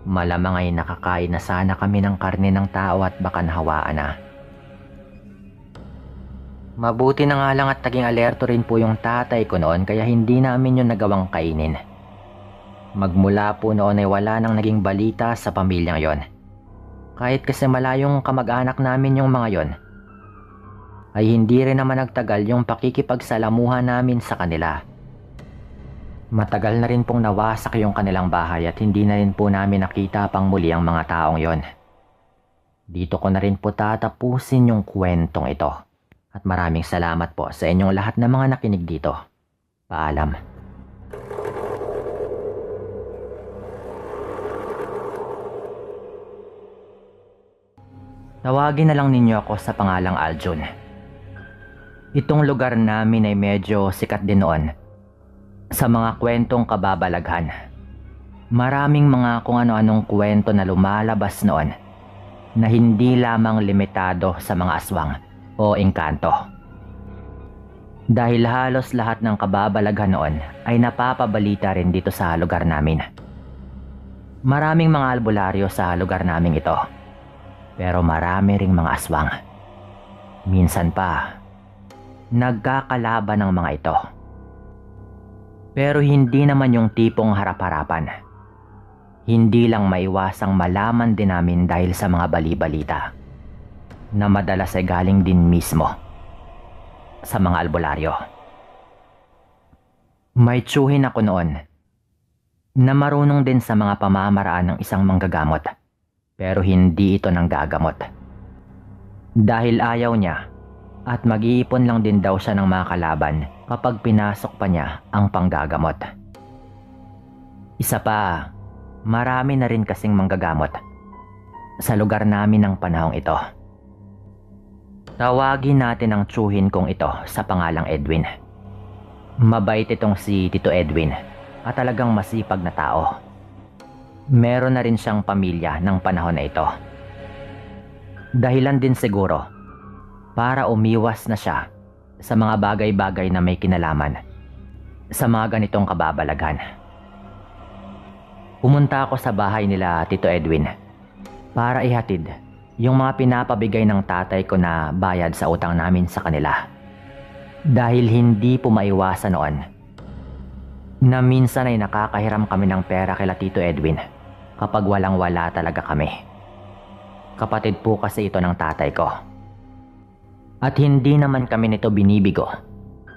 [SPEAKER 1] malamang ay nakakain na sana kami ng karne ng tao at baka nahawaan na. Mabuti na nga lang at naging alerto rin po yung tatay ko noon kaya hindi namin yung nagawang kainin. Magmula po noon ay wala nang naging balita sa pamilyang yon. Kahit kasi malayong kamag-anak namin yung mga yon, ay hindi rin naman nagtagal yung pakikipagsalamuhan namin sa kanila. Matagal na rin pong nawasak yung kanilang bahay at hindi na rin po namin nakita pang muli ang mga taong yon. Dito ko na rin po tatapusin yung kwentong ito. At maraming salamat po sa inyong lahat na mga nakinig dito. Paalam. Tawagin na lang ninyo ako sa pangalang Aljun. Itong lugar namin ay medyo sikat din noon sa mga kwentong kababalaghan. Maraming mga kung ano-anong kwento na lumalabas noon na hindi lamang limitado sa mga aswang o engkanto. Dahil halos lahat ng kababalaghan noon ay napapabalita rin dito sa lugar namin. Maraming mga albularyo sa lugar namin ito. Pero marami ring mga aswang. Minsan pa, nagkakalaban ng mga ito. Pero hindi naman yung tipong harap-harapan. Hindi lang maiwasang malaman din namin dahil sa mga bali-balita na madalas ay galing din mismo sa mga albularyo. May tsuhin ako noon na marunong din sa mga pamamaraan ng isang manggagamot. Pero hindi ito nanggagamot. Dahil ayaw niya at mag-iipon lang din daw siya ng mga kalaban kapag pinasok pa niya ang panggagamot. Isa pa, marami na rin kasing manggagamot sa lugar namin ng panahong ito. Tawagin natin ang tsuhin kong ito sa pangalang Edwin. Mabait itong si Tito Edwin at talagang masipag na tao. Meron na rin siyang pamilya ng panahon na ito. Dahilan din siguro para umiwas na siya sa mga bagay-bagay na may kinalaman sa mga ganitong kababalaghan. Pumunta ako sa bahay nila Tito Edwin para ihatid yung mga pinapabigay ng tatay ko na bayad sa utang namin sa kanila. Dahil hindi po maiwasan noon na minsan ay nakakahiram kami ng pera kila Tito Edwin kapag walang-wala talaga kami. Kapatid po kasi ito ng tatay ko. At hindi naman kami nito binibigo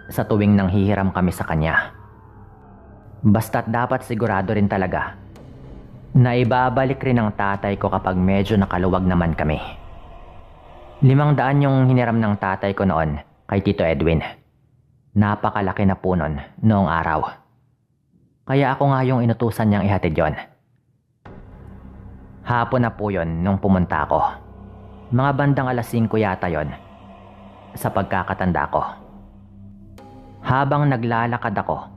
[SPEAKER 1] sa tuwing nanghihiram kami sa kanya. Basta't dapat sigurado rin talaga na ibabalik rin ng tatay ko kapag medyo nakaluwag naman kami. 500 yung hiniram ng tatay ko noon kay Tito Edwin. Napakalaki na po nun noong araw. Kaya ako nga yung inutusan niyang ihatid yon. Hapon na po yon nung pumunta ako. Mga bandang 5:00 yata yon sa pagkakatanda ko. Habang naglalakad ako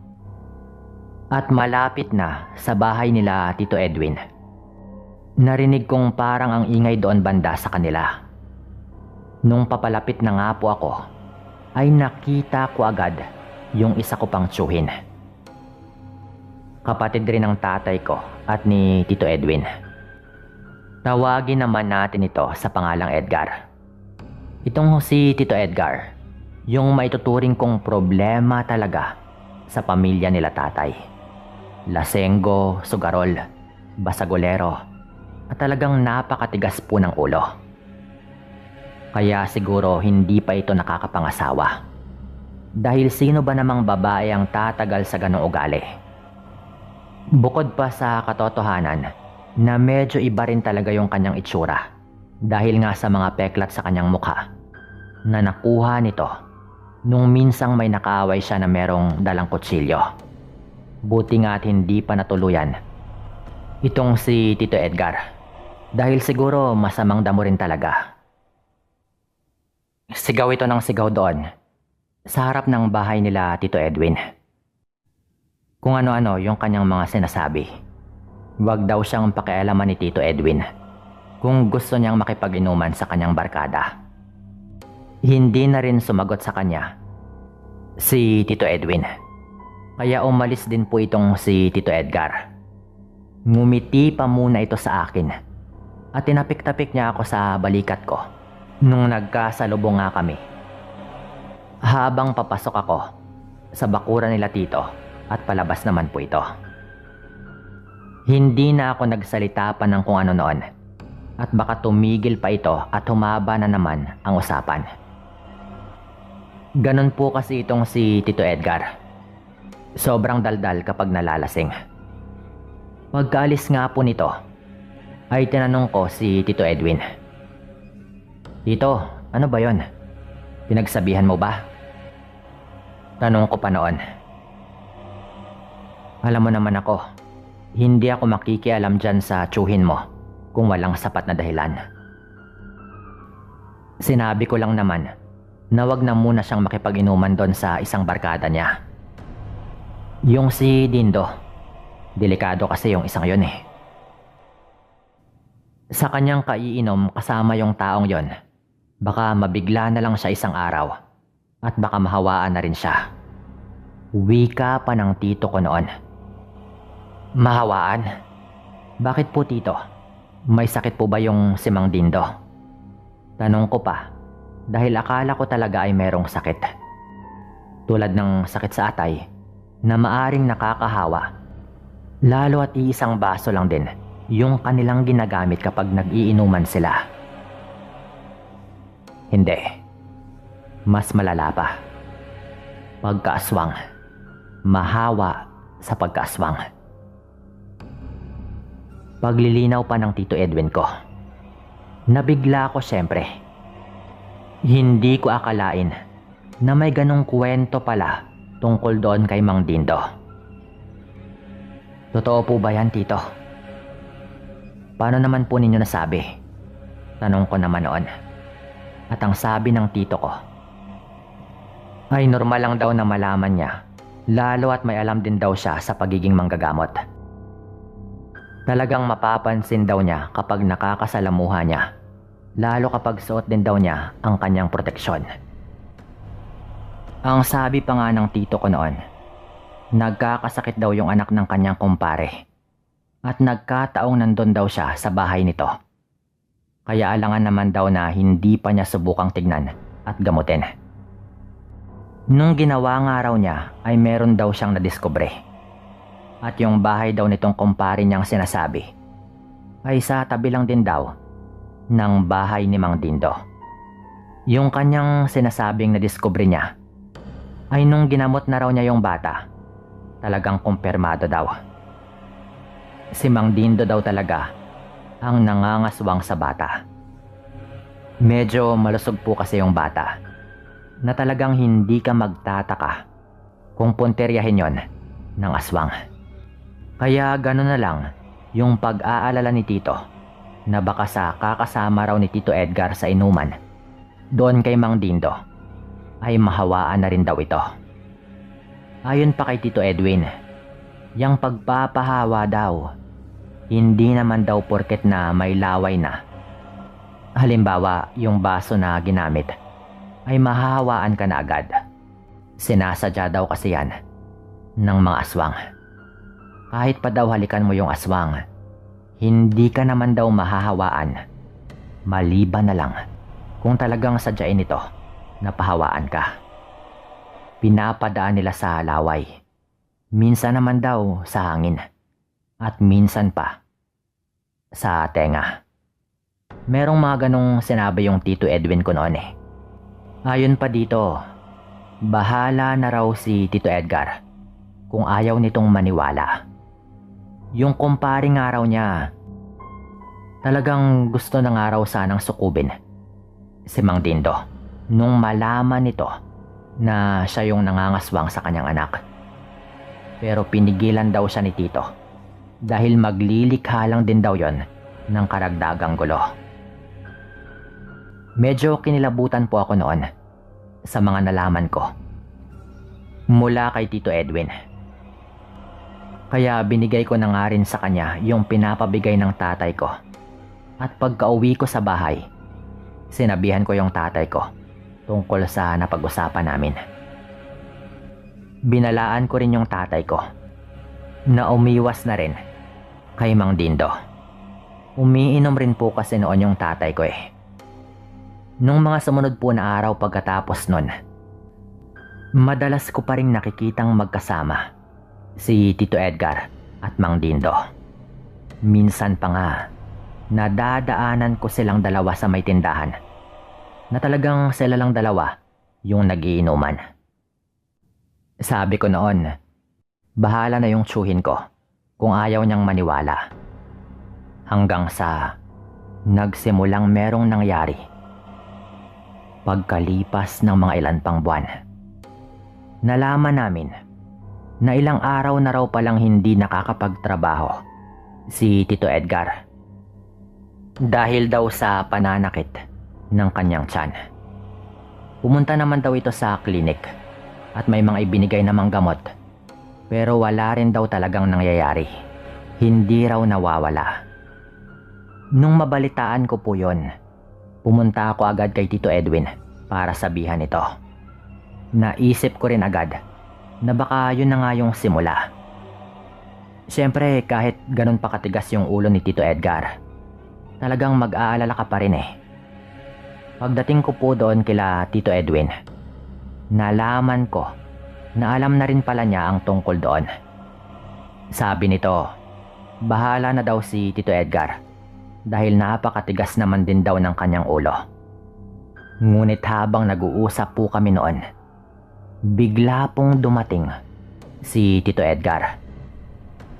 [SPEAKER 1] at malapit na sa bahay nila Tito Edwin, narinig kong parang ang ingay doon banda sa kanila. Nung papalapit na nga po ako, ay nakita ko agad yung isa ko pang tsuhin. Kapatid rin ng tatay ko at ni Tito Edwin. Tawagin naman natin ito sa pangalang Edgar. Itong si Tito Edgar, yung maituturing kong problema talaga sa pamilya nila tatay. Lasenggo, sugarol, basagolero, at talagang napakatigas po ng ulo. Kaya siguro hindi pa ito nakakapangasawa. Dahil sino ba namang babae ang tatagal sa ganong ugali? Bukod pa sa katotohanan na medyo iba rin talaga yung kanyang itsura dahil nga sa mga peklat sa kanyang mukha na nakuha nito nung minsang may nakaaway siya na merong dalang kutsilyo. Buti nga at hindi pa natuluyan itong si Tito Edgar dahil siguro masamang damo rin talaga. Sigaw ito ng sigaw doon sa harap ng bahay nila Tito Edwin. Kung ano-ano yung kanyang mga sinasabi. Wag daw siyang pakialaman ni Tito Edwin kung gusto niyang makipag-inuman sa kanyang barkada. Hindi na rin sumagot sa kanya si Tito Edwin. Kaya umalis din po itong si Tito Edgar. Ngumiti pa muna ito sa akin at tinapik-tapik niya ako sa balikat ko nung nagkasalubong nga kami. Habang papasok ako sa bakuran nila Tito at palabas naman po ito. Hindi na ako nagsalita pa ng kung ano noon at baka tumigil pa ito at humaba na naman ang usapan. Ganon po kasi itong si Tito Edgar. Sobrang daldal kapag nalalasing. Pagkaalis nga po nito, ay tinanong ko si Tito Edwin. Tito, ano ba yon? Pinagsabihan mo ba? Tanong ko pa noon. Alam mo naman ako, hindi ako makikialam dyan sa tsuhin mo kung walang sapat na dahilan. Sinabi ko lang naman na wag na muna siyang makipag-inuman doon sa isang barkada niya. Yung si Dindo. Delikado kasi yung isang yon eh. Sa kanyang kaiinom kasama yung taong yon, baka mabigla na lang siya isang araw at baka mahawaan na rin siya. Wika pa ng tito ko noon. Mahawaan? Bakit po tito? May sakit po ba yung si Mang Dindo? Tanong ko pa dahil akala ko talaga ay merong sakit. Tulad ng sakit sa atay na maaring nakakahawa. Lalo at iisang baso lang din yung kanilang ginagamit kapag nag-iinuman sila. Hindi. Mas malala pa. Pagkaaswang. Mahawa sa pagkaaswang. Paglilinaw pa ng Tito Edwin ko. Nabigla ako syempre. Hindi ko akalain na may ganong kwento pala tungkol doon kay Mang Dindo. Totoo po ba yan, Tito? Paano naman po ninyo nasabi? Tanong ko naman noon. At ang sabi ng tito ko, ay normal lang daw na malaman niya, lalo at may alam din daw siya sa pagiging manggagamot. Talagang mapapansin daw niya kapag nakakasalamuha niya, lalo kapag suot din daw niya ang kanyang proteksyon. Ang sabi pa nga ng tito ko noon, nagkakasakit daw yung anak ng kanyang kumpare at nagkataong nandun daw siya sa bahay nito. Kaya alangan naman daw na hindi pa niya subukang tignan at gamutin. Nung ginawa nga raw niya ay meron daw siyang nadiskubre. At yung bahay daw nitong kumpare niyang sinasabi ay sa tabi lang din daw ng bahay ni Mang Dindo. Yung kanyang sinasabing nadiskubre niya ay nung ginamot na raw niya yung bata, talagang kumpirmado daw. Si Mang Dindo daw talaga ang nangangaswang sa bata. Medyo malusog po kasi yung bata na talagang hindi ka magtataka kung punteryahin yon ng aswang. Kaya gano'n na lang yung pag-aalala ni Tito na baka sa kakasama raw ni Tito Edgar sa inuman doon kay Mang Dindo ay mahawaan na rin daw ito. Ayon pa kay Tito Edwin, yang pagpapahawa daw hindi naman daw porket na may laway na. Halimbawa, yung baso na ginamit ay mahahawaan ka na agad. Sinasadya daw kasi yan ng mga aswang. Kahit pa daw halikan mo yung aswang, hindi ka naman daw mahahawaan. Maliban na lang kung talagang sadyain ito na pahawaan ka. Pinapadaan nila sa laway. Minsan naman daw sa hangin. At minsan pa sa tenga. Merong mga ganong sinabi yung Tito Edwin ko noon eh. Ayon pa dito, bahala na raw si Tito Edgar kung ayaw nitong maniwala. Yung kumpare nga raw niya, talagang gusto na nga raw sanang sukubin si Mang Dindo nung malaman nito na siya yung nangangaswang sa kanyang anak. Pero pinigilan daw siya ni Tito dahil maglilikha lang din daw yon ng karagdagang gulo. Medyo kinilabutan po ako noon sa mga nalaman ko mula kay Tito Edwin. Kaya binigay ko na nga rin sa kanya yung pinapabigay ng tatay ko. At pagka-uwi ko sa bahay, sinabihan ko yung tatay ko tungkol sa napag-usapan namin. Binalaan ko rin yung tatay ko na umiwas na rin kay Mang Dindo. Umiinom rin po kasi noon yung tatay ko eh. Nung mga sumunod po na araw pagkatapos nun, madalas ko pa rin nakikitang magkasama si Tito Edgar at Mang Dindo. Minsan pa nga, nadadaanan ko silang dalawa sa may tindahan na talagang sila lang dalawa yung nagiinuman. Sabi ko noon, bahala na yung tsuhin ko kung ayaw niyang maniwala. Hanggang sa nagsimulang merong nangyari pagkalipas ng mga ilan pang buwan. Nalaman namin na ilang araw na raw palang hindi nakakapagtrabaho si Tito Edgar dahil daw sa pananakit ng kanyang tiyan. Pumunta naman daw ito sa klinik at may mga ibinigay namang gamot, pero wala rin daw talagang nangyayari. Hindi raw nawawala. Nung mabalitaan ko po yon, pumunta ako agad kay Tito Edwin para sabihan ito. Naisip ko rin agad na baka yun na nga yung simula. Siyempre kahit ganun pa katigas yung ulo ni Tito Edgar, talagang mag-aalala ka pa rin eh. Pagdating ko po doon kila Tito Edwin, nalaman ko na alam na rin pala niya ang tungkol doon. Sabi nito, bahala na daw si Tito Edgar dahil napakatigas naman din daw ng kanyang ulo. Ngunit habang nag-uusap po kami noon, bigla pong dumating si Tito Edgar.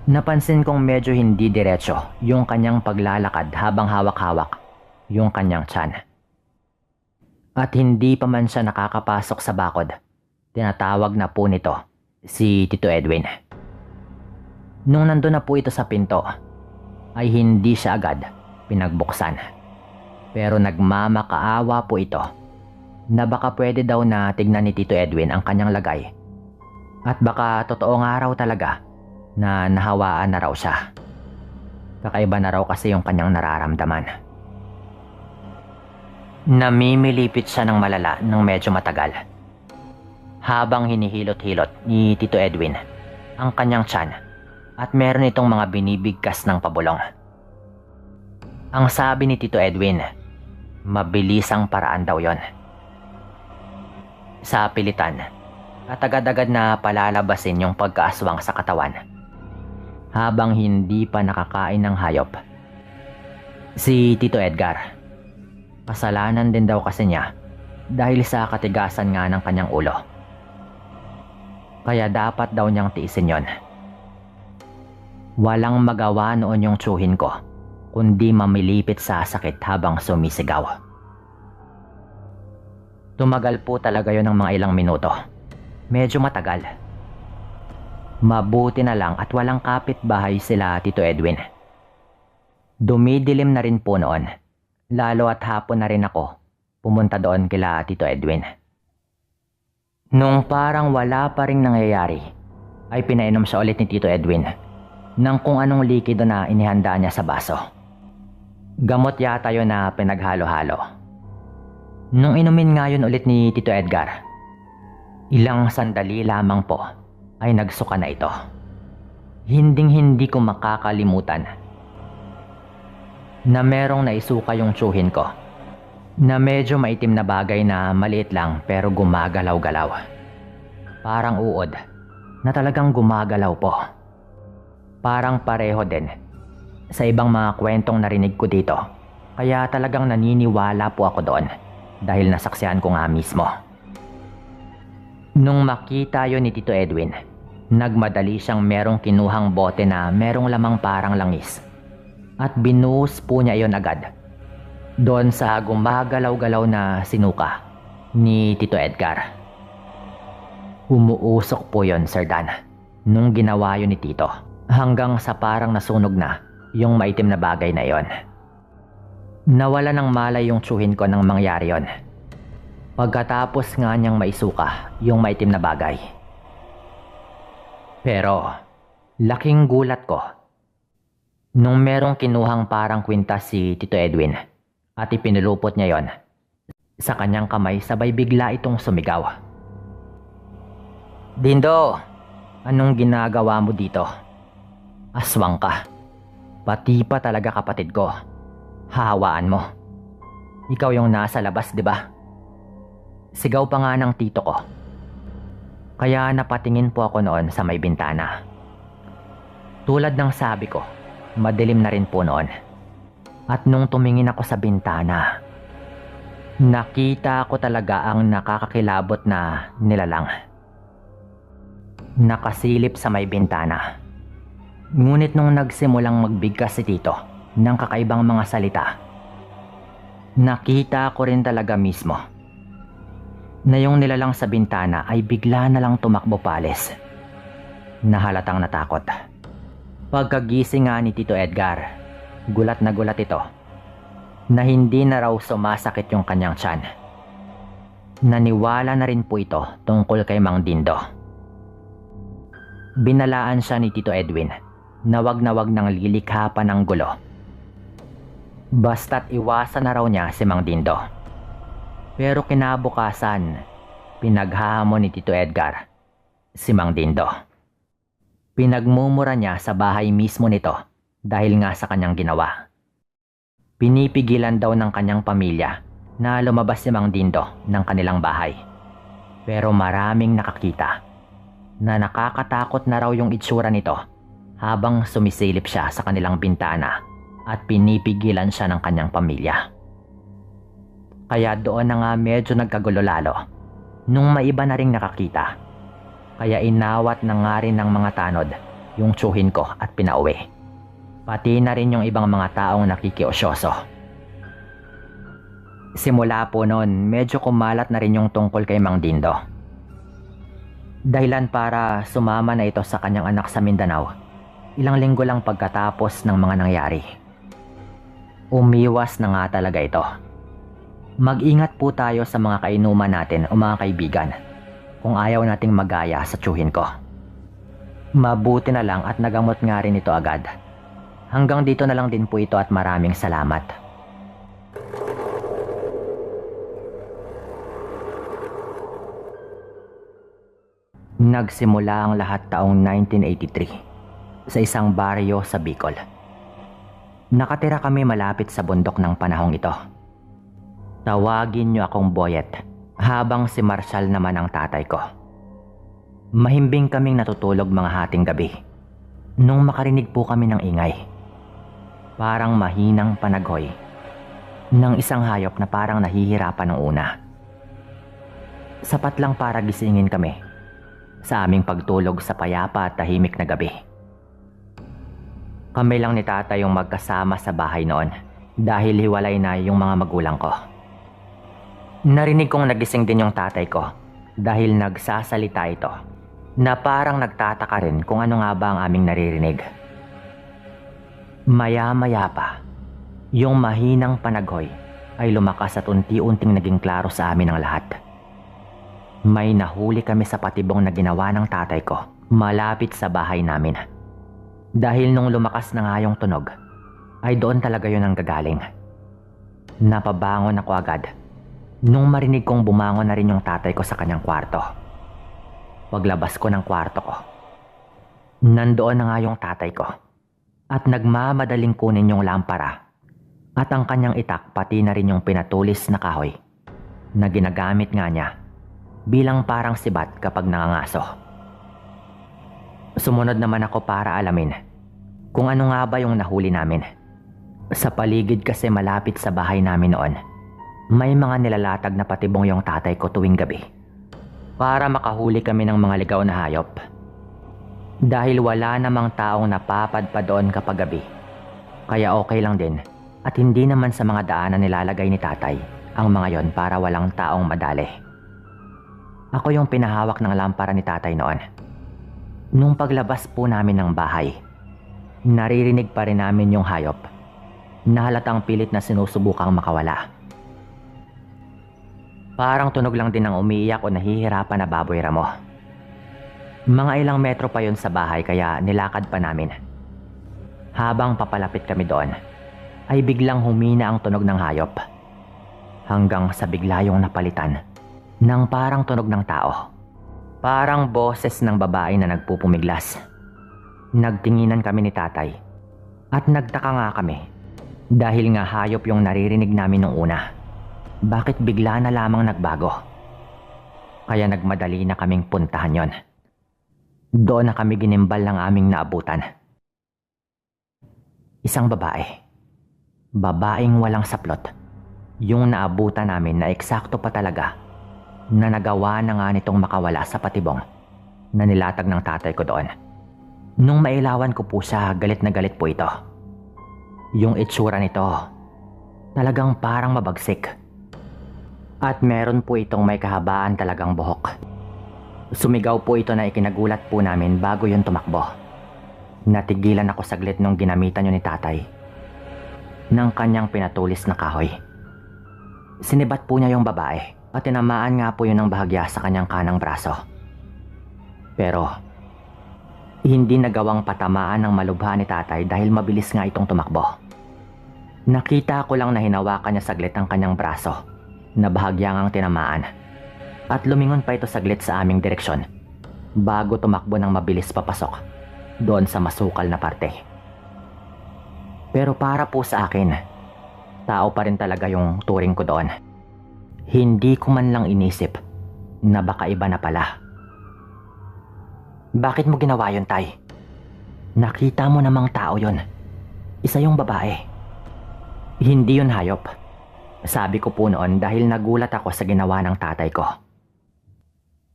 [SPEAKER 1] Napansin kong medyo hindi diretso yung kanyang paglalakad habang hawak-hawak yung kanyang tiyan. At hindi pa man siya nakakapasok sa bakod, tinatawag na po nito si Tito Edwin. Nung nandun na po ito sa pinto, ay hindi siya agad pinagbuksan. Pero nagmamakaawa po ito na baka pwede daw na tignan ni Tito Edwin ang kanyang lagay. At baka totoo nga raw talaga na nahawaan na raw siya. Kakaiba na raw kasi yung kanyang nararamdaman. Namimilipit siya ng malala ng medyo matagal. Habang hinihilot-hilot ni Tito Edwin ang kanyang tiyan at meron itong mga binibigkas ng pabulong. Ang sabi ni Tito Edwin, mabilis ang paraan daw yon. Sa pilitan at agad-agad na palalabasin yung pagkaaswang sa katawan habang hindi pa nakakain ng hayop. Si Tito Edgar, kasalanan din daw kasi niya dahil sa katigasan nga ng kanyang ulo. Kaya dapat daw niyang tiisin yon. Walang magawa noon yung tsuhin ko kundi mamilipit sa sakit habang sumisigaw. Tumagal po talaga yon ng mga ilang minuto. Medyo matagal. Mabuti na lang at walang kapitbahay sila Tito Edwin. Dumidilim na rin po noon. Lalo at hapon na rin ako pumunta doon kila Tito Edwin. Nung parang wala pa ring nangyayari, ay pinainom siya ulit ni Tito Edwin ng kung anong likido na inihanda niya sa baso. Gamot yata yun na pinaghalo-halo. Nung inumin nga yun ulit ni Tito Edgar, ilang sandali lamang po ay nagsuka na ito. Hinding-hindi ko makakalimutan na merong naisuka yung tsuhin ko na medyo maitim na bagay na maliit lang pero gumagalaw-galaw. Parang uod na talagang gumagalaw po. Parang pareho din sa ibang mga kwentong narinig ko dito, kaya talagang naniniwala po ako doon dahil nasaksihan ko nga mismo. Nung makita yun ni Tito Edwin, nagmadali siyang merong kinuhang bote na merong lamang parang langis at binuhos po niya iyon agad doon sa gumagalaw-galaw na sinuka ni Tito Edgar. Umuusok po yon, Sir Dan, nung ginawa yun ni Tito, hanggang sa parang nasunog na yung maitim na bagay na yon. Nawala ng malay yung tsuhin ko nang mangyari yon. Pagkatapos nga niyang maisuka yung maitim na bagay. Pero laking gulat ko nung merong kinuhang parang kwintas si Tito Edwin at ipinulupot niya yon sa kanyang kamay, sabay bigla itong sumigaw. Dindo, anong ginagawa mo dito? Aswang ka. Pati pa talaga kapatid ko. Hahawaan mo. Ikaw yung nasa labas, di ba? Sigaw pa nga ng tito ko. Kaya napatingin po ako noon sa may bintana. Tulad ng sabi ko, madilim na rin po noon. At nung tumingin ako sa bintana, nakita ko talaga ang nakakakilabot na nilalang. Nakasilip sa may bintana. Ngunit nung nagsimulang magbigkas si Tito ng kakaibang mga salita, nakita ko rin talaga mismo na yung nilalang sa bintana ay bigla na lang tumakbo palis. Nahalatang natakot. Pagkagising nga ni Tito Edgar, gulat na gulat ito na hindi na raw sumasakit yung kanyang tiyan. Naniwala na rin po ito tungkol kay Mang Dindo. Binalaan siya ni Tito Edwin na wag nang lilikha pa ng gulo. Basta't iwasan na raw niya si Mang Dindo. Pero kinabukasan, pinaghahamon ni Tito Edgar si Mang Dindo. Pinagmumura niya sa bahay mismo nito dahil nga sa kanyang ginawa. Pinipigilan daw ng kanyang pamilya na lumabas si Mang Dindo ng kanilang bahay. Pero maraming nakakita na nakakatakot na raw yung itsura nito habang sumisilip siya sa kanilang bintana at pinipigilan siya ng kanyang pamilya. Kaya doon na nga medyo nagkagulo lalo nung may iba na ring nakakita. Kaya inawat na nga rin ng mga tanod yung tsuhin ko at pinauwi. Pati na rin yung ibang mga taong nakikiosyoso. Simula po noon, medyo kumalat na rin yung tungkol kay Mang Dindo. Dahilan para sumama na ito sa kanyang anak sa Mindanao, ilang linggo lang pagkatapos ng mga nangyari. Umiwas na nga talaga ito. Mag-ingat po tayo sa mga kainuman natin o mga kaibigan kung ayaw nating magaya sa tsuhin ko. Mabuti na lang at nagamot nga rin ito agad. Hanggang dito na lang din po ito at maraming salamat. Nagsimula ang lahat taong 1983 sa isang baryo sa Bicol. Nakatira kami malapit sa bundok ng panahong ito. Tawagin niyo akong Boyet, habang si Marshall naman ang tatay ko. Mahimbing kaming natutulog mga hating gabi nung makarinig po kami ng ingay. Parang mahinang panaghoy ng isang hayop na parang nahihirapan ng una. Sapat lang para gisingin kami sa aming pagtulog sa payapa at tahimik na gabi. Kami lang ni tatay yung magkasama sa bahay noon dahil hiwalay na yung mga magulang ko. Narinig kong nagising din yung tatay ko dahil nagsasalita ito na parang nagtataka rin kung ano nga ba ang aming naririnig. Maya-maya pa, yung mahinang panaghoy ay lumakas at unti-unting naging klaro sa amin ang lahat. May nahuli kami sa patibong na ginawa ng tatay ko malapit sa bahay namin. Dahil nung lumakas na nga yung tunog, ay doon talaga yun ang gagaling. Napabangon ako agad nung marinig kong bumangon na rin yung tatay ko sa kanyang kwarto. Paglabas ko ng kwarto ko, nandoon na nga yung tatay ko at nagmamadaling kunin yung lampara at ang kanyang itak pati na rin yung pinatulis na kahoy na ginagamit nga niya bilang parang sibat kapag nangangaso. Sumunod naman ako para alamin kung ano nga ba yung nahuli namin. Sa paligid kasi malapit sa bahay namin noon, may mga nilalatag na patibong yung tatay ko tuwing gabi para makahuli kami ng mga ligaw na hayop. Dahil wala namang taong napapadpa doon kapag gabi, kaya okay lang din at hindi naman sa mga daanan nilalagay ni tatay ang mga yon para walang taong madali. Ako yung pinahawak ng lampara ni tatay noon. Nung paglabas po namin ng bahay, naririnig pa rin namin yung hayop na halatang pilit na sinusubukang makawala. Parang tunog lang din ng umiiyak o nahihirapan na baboy ramo. Mga ilang metro pa yon sa bahay kaya nilakad pa namin. Habang papalapit kami doon, ay biglang humina ang tunog ng hayop. Hanggang sa bigla yung napalitan ng parang tunog ng tao. Parang boses ng babae na nagpupumiglas. Nagtinginan kami ni tatay at nagtaka nga kami dahil nga hayop yung naririnig namin nung una. Bakit bigla na lamang nagbago? Kaya nagmadali na kaming puntahan yon. Doon na kami ginimbal ng aming naabutan. Isang babae. Babaeng walang saplot. Yung naabutan namin na eksakto pa talaga na nagawa na nga nitong makawala sa patibong na nilatag ng tatay ko doon. Nung mailawan ko po siya, galit na galit po ito. Yung itsura nito, talagang parang mabagsik. At meron po itong may kahabaan talagang buhok. Sumigaw po ito na ikinagulat po namin bago yun tumakbo. Natigilan ako saglit nung ginamitan yun ni tatay. ng kanyang pinatulis na kahoy. Sinibat po niya yung babae at tinamaan nga po yun ng bahagya sa kanyang kanang braso. Pero hindi nagawang patamaan ng malubha ni tatay dahil mabilis nga itong tumakbo. Nakita ko lang na hinawakan niya saglit ang kanyang braso na bahagya ngang tinamaan at lumingon pa ito saglit sa aming direksyon bago tumakbo ng mabilis papasok doon sa masukal na parte. Pero para po sa akin, tao pa rin talaga yung turing ko doon. Hindi ko man lang inisip na baka iba na pala. Bakit mo ginawa yun, Tay? Nakita mo namang tao yun. Isa yung babae. Hindi yun hayop. Sabi ko po noon dahil nagulat ako sa ginawa ng tatay ko.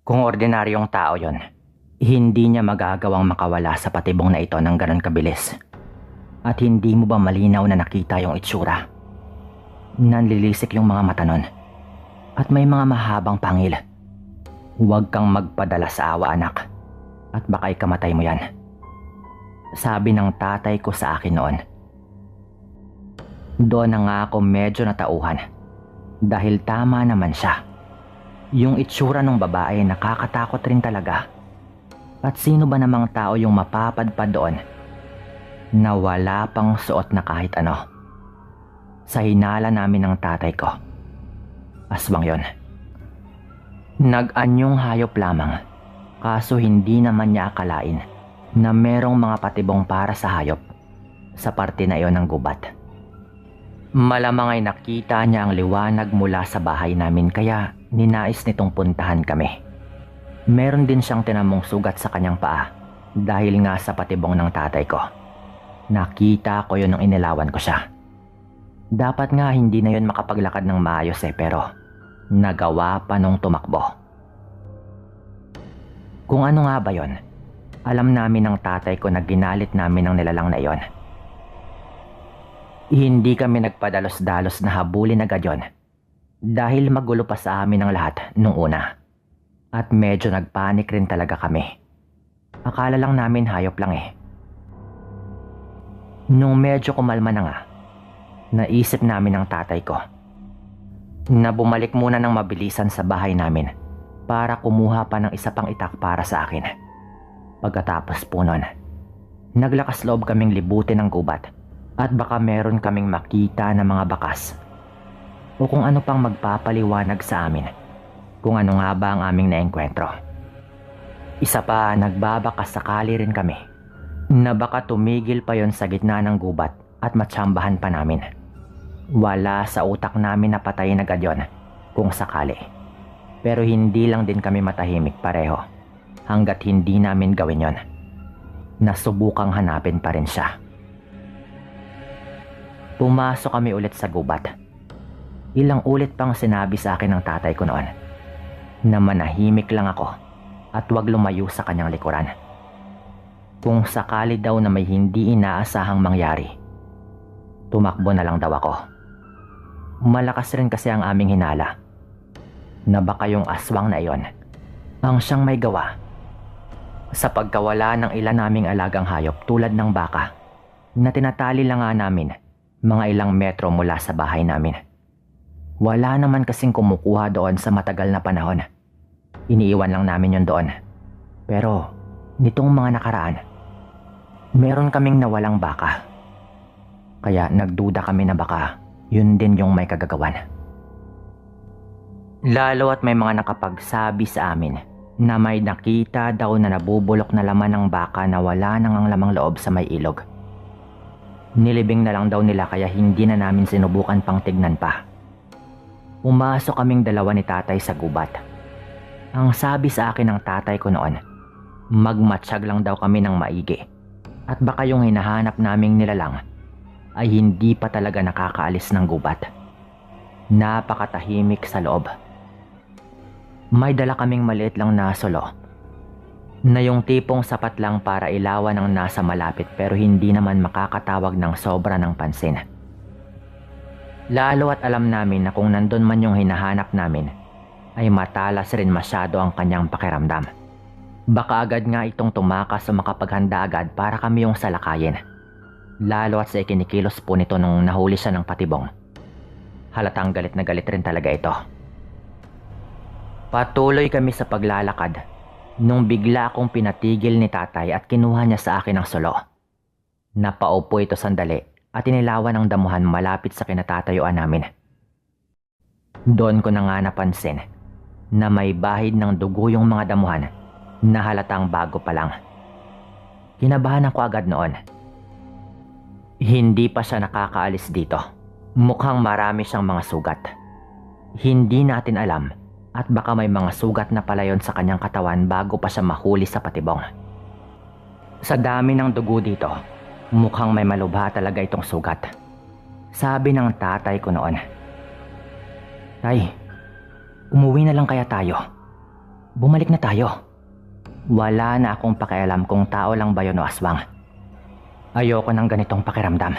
[SPEAKER 1] Kung ordinaryong tao yun, hindi niya magagawang makawala sa patibong na ito ng ganon kabilis. At hindi mo ba malinaw na nakita yung itsura? Nanlilisik yung mga mata nun. At may mga mahabang pangil. Huwag kang magpadala sa awa, anak. At baka ikamatay mo yan. Sabi ng tatay ko sa akin noon. Doon na nga ako medyo natauhan. Dahil tama naman siya. Yung itsura ng babae nakakatakot rin talaga. At sino ba namang tao yung mapapadpad doon na wala pang suot na kahit ano? Sa hinala namin ng tatay ko, aswang yon. Nag-anyong hayop lamang, kaso hindi naman niya akalain na merong mga patibong para sa hayop sa parte na iyon ng gubat. Malamang ay nakita niya ang liwanag mula sa bahay namin kaya ninais nitong puntahan kami. Meron din siyang tinamong sugat sa kanyang paa dahil nga sa patibong ng tatay ko. Nakita ko yun nung inilawan ko siya. Dapat nga hindi na yun makapaglakad ng maayos pero nagawa pa nung tumakbo. Kung ano nga ba yun, alam namin ng tatay ko na ginalit namin ang nilalang na iyon. Hindi kami nagpadalos-dalos na habulin agad yun dahil magulo pa sa amin ang lahat nung una. At medyo nagpanik rin talaga kami. Akala lang namin hayop lang Nung medyo kumalma na nga, naisip namin ng tatay ko na bumalik muna ng mabilisan sa bahay namin para kumuha pa ng isa pang itak para sa akin. Pagkatapos po nun, naglakas loob kaming libutin ng gubat at baka meron kaming makita na mga bakas o kung ano pang magpapaliwanag sa amin kung ano nga ba ang aming naengkwentro. Isa pa, nagbabaka sakali rin kami na baka tumigil pa yon sa gitna ng gubat at matsambahan pa namin. Wala sa utak namin na patayin agad yon kung sakali. Pero hindi lang din kami matahimik pareho hanggat hindi namin gawin yon. Nasubukang hanapin pa rin siya. Pumasok kami ulit sa gubat. Ilang ulit pang sinabi sa akin ng tatay ko noon na manahimik lang ako at huwag lumayo sa kanyang likuran. Kung sakali daw na may hindi inaasahang mangyari, tumakbo na lang daw ako. Malakas rin kasi ang aming hinala na baka yung aswang na iyon ang siyang may gawa sa pagkawala ng ilan naming alagang hayop tulad ng baka na tinatali lang nga namin mga ilang metro mula sa bahay namin. Wala naman kasing kumukuha doon sa matagal na panahon. Iniiwan lang namin yun doon. Pero nitong mga nakaraan, meron kaming nawalang baka. Kaya nagduda kami na baka yun din yung may kagagawan. Lalo at may mga nakapagsabi sa amin na may nakita daw na nabubulok na laman ng baka na wala nang ang lamang loob sa may ilog. Nilibing na lang daw nila kaya hindi na namin sinubukan pang tignan pa. Pumasok kaming dalawa ni tatay sa gubat. Ang sabi sa akin ng tatay ko noon, magmatsyag lang daw kami ng maigi at baka yung hinahanap naming nilalang ay hindi pa talaga nakakaalis ng gubat. Napakatahimik sa loob. May dala kaming maliit lang na solo na yung tipong sapat lang para ilawan ang nasa malapit pero hindi naman makakatawag ng sobra ng pansin. Lalo at alam namin na kung nandun man yung hinahanap namin ay matalas rin masyado ang kanyang pakiramdam. Baka agad nga itong tumakas o makapaghanda agad para kami yung salakayin. lalo at sa ikinikilos po nito nung nahuli siya ng patibong. Halatang galit na galit rin talaga ito. Patuloy kami sa paglalakad nung bigla akong pinatigil ni tatay at kinuha niya sa akin ang sulo. Napaupo ito sandali at inilawan ang damuhan malapit sa kinatatayuan namin. Doon ko na nga napansin na may bahid ng dugo yung mga damuhan na halatang bago pa lang. Kinabahan ako agad noon. Hindi pa siya nakakaalis dito. Mukhang marami siyang mga sugat. Hindi natin alam at baka may mga sugat na pala yon sa kanyang katawan bago pa siya mahuli sa patibong. Sa dami ng dugo dito, mukhang may malubha talaga itong sugat. Sabi ng tatay ko noon, "Tay, umuwi na lang kaya tayo? Bumalik na tayo." Wala na akong pakialam kung tao lang ba yun o aswang. Ayoko ng ganitong pakiramdam.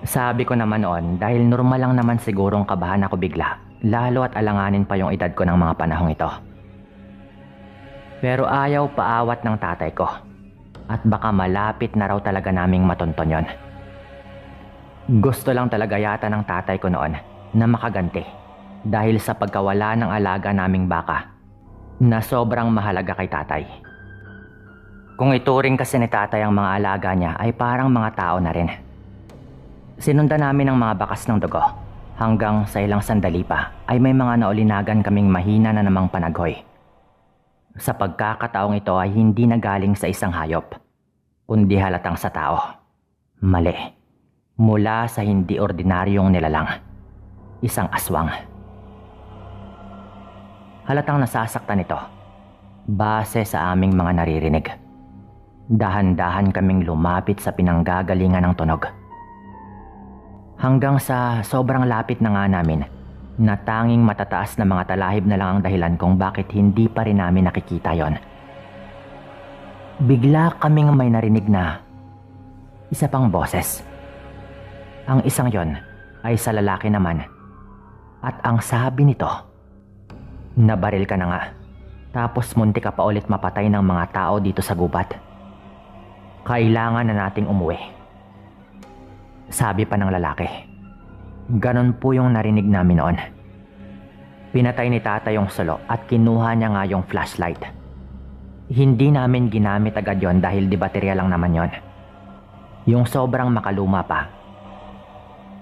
[SPEAKER 1] Sabi ko naman noon dahil normal lang naman sigurong kabahan ako bigla, lalo at alanganin pa yung edad ko ng mga panahong ito. Pero ayaw paawat ng tatay ko at baka malapit na raw talaga naming matonton yon. Gusto lang talaga yata ng tatay ko noon na makaganti dahil sa pagkawala ng alaga naming baka na sobrang mahalaga kay tatay. Kung ituring kasi ni tatay ang mga alaga niya ay parang mga tao na rin. Sinundan namin ang mga bakas ng dugo hanggang sa ilang sandali pa ay may mga naulinagan kaming mahina na namang panaghoy. Sa pagkakataong ito ay hindi nagaling sa isang hayop, kundi halatang sa tao. Mali. Mula sa hindi ordinaryong nilalang. Isang aswang. Halatang nasasaktan ito base sa aming mga naririnig. Dahan-dahan kaming lumapit sa pinanggagalingan ng tunog. Hanggang sa sobrang lapit na nga namin na tanging matataas na mga talahib na lang ang dahilan kung bakit hindi pa rin namin nakikita yon. Bigla kaming may narinig na isa pang boses. Ang isang yon ay sa lalaki naman. At ang sabi nito, "Nabaril ka na nga, tapos munti ka pa ulit mapatay ng mga tao dito sa gubat. Kailangan na nating umuwi." Sabi pa ng lalaki. Ganon po yung narinig namin noon. Pinatay ni tata yung sulo at kinuha niya nga yung flashlight. Hindi namin ginamit agad yon dahil di baterya lang naman yon. Yung sobrang makaluma pa.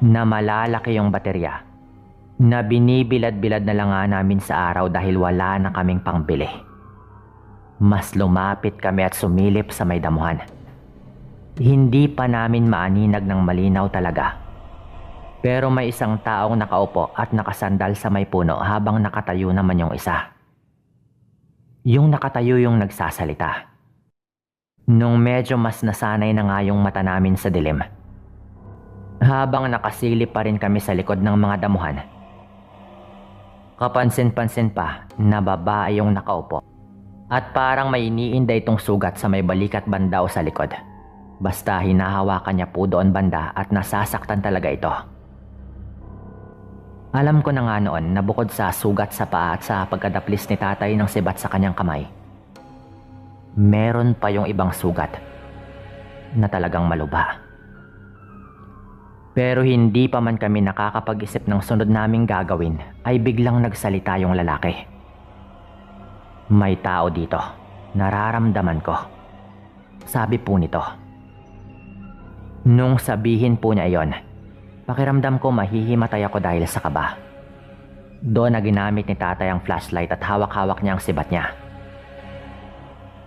[SPEAKER 1] Na malalaki yung baterya. Na binibilad-bilad na lang nga namin sa araw dahil wala na kaming pangbili. Mas lumapit kami at sumilip sa may damuhan. Hindi pa namin maaninag ng malinaw talaga. Pero may isang taong nakaupo at nakasandal sa may puno habang nakatayo naman yung isa. Yung nakatayo yung nagsasalita. Nung medyo mas nasanay na nga yung mata namin sa dilim. Habang nakasilip pa rin kami sa likod ng mga damuhan. Kapansin-pansin pa na babae yung nakaupo. At parang may iniinda itong sugat sa may balikat banda o sa likod. Basta hinahawakan niya po doon banda at nasasaktan talaga ito. Alam ko na nga noon na bukod sa sugat sa paa at sa pagkadaplis ni tatay ng sibat sa kanyang kamay, meron pa yung ibang sugat na talagang malubha. Pero hindi pa man kami nakakapag-isip ng sunod naming gagawin ay biglang nagsalita yung lalaki. "May tao dito, nararamdaman ko," sabi po nito. Nung sabihin po niya iyon, pakiramdam ko mahihimatay ako dahil sa kaba. Doon na ginamit ni tatay ang flashlight at hawak-hawak niya ang sibat niya.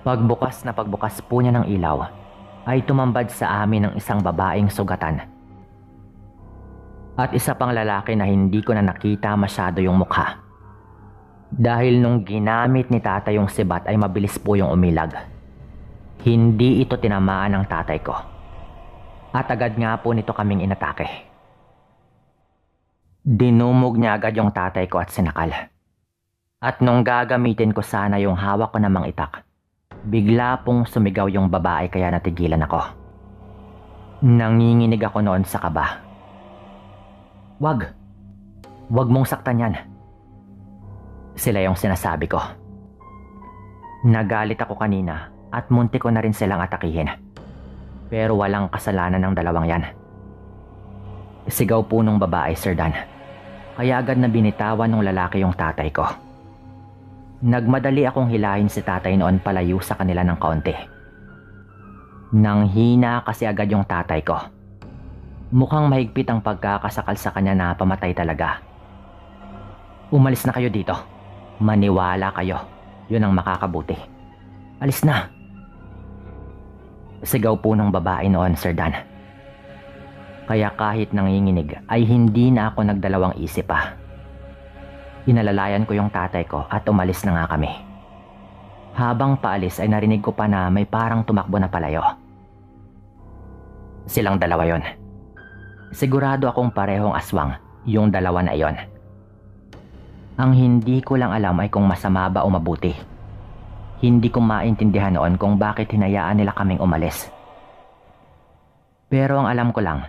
[SPEAKER 1] Pagbukas na pagbukas po niya ng ilaw, ay tumambad sa amin ang isang babaeng sugatan. At isa pang lalaki na hindi ko na nakita masyado yung mukha. Dahil nung ginamit ni tatay yung sibat ay mabilis po yung umilag. Hindi ito tinamaan ng tatay ko. At agad nga po nito kaming inatake. Dinumog niya agad yung tatay ko at sinakal. At nung gagamitin ko sana yung hawak ko namang itak, bigla pong sumigaw yung babae kaya natigilan ako. Nanginginig ako noon sa kaba. Wag mong saktan yan. Sila yung sinasabi ko. Nagalit ako kanina at munti ko na rin silang atakihin. Pero walang kasalanan ng dalawang yan. Sigaw po nung babae, Sir Dan. Kaya agad na binitawan ng lalaki yung tatay ko. Nagmadali akong hilahin si tatay noon palayo sa kanila ng kaunti. Nang hina kasi agad yung tatay ko. Mukhang mahigpit ang pagkakasakal sa kanya na pamatay talaga. Umalis na kayo dito. Maniwala kayo. Yun ang makakabuti. Alis na. Sigaw po ng babae noon, Sir Dan. Kaya kahit nanginginig ay hindi na ako nagdalawang isip pa. Inalalayan ko yung tatay ko at umalis na nga kami. Habang paalis ay narinig ko pa na may parang tumakbo na palayo. Silang dalawa yon. Sigurado akong parehong aswang yung dalawa na iyon. Ang hindi ko lang alam ay kung masama ba o mabuti. Hindi ko maintindihan noon kung bakit hinayaan nila kaming umalis. Pero ang alam ko lang,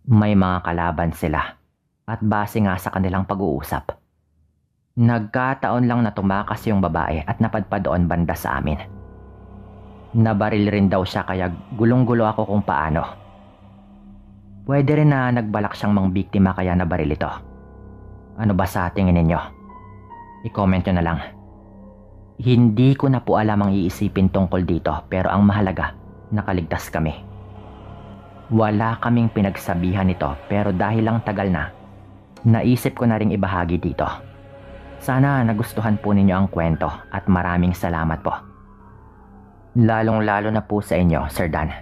[SPEAKER 1] may mga kalaban sila at base nga sa kanilang pag-uusap. Nagkataon lang na tumakas yung babae at napadpad doon banda sa amin. Nabaril rin daw siya kaya gulong-gulo ako kung paano. Pwede rin na nagbalak siyang mangbiktima kaya nabaril ito. Ano ba sa tingin ninyo? I-comment nyo na lang. Hindi ko na po alam ang iisipin tungkol dito pero ang mahalaga, nakaligtas kami. Wala kaming pinagsabihan nito pero dahil lang tagal na, naisip ko na ring ibahagi dito. Sana nagustuhan po ninyo ang kwento at maraming salamat po. Lalong-lalo na po sa inyo, Sir Dan.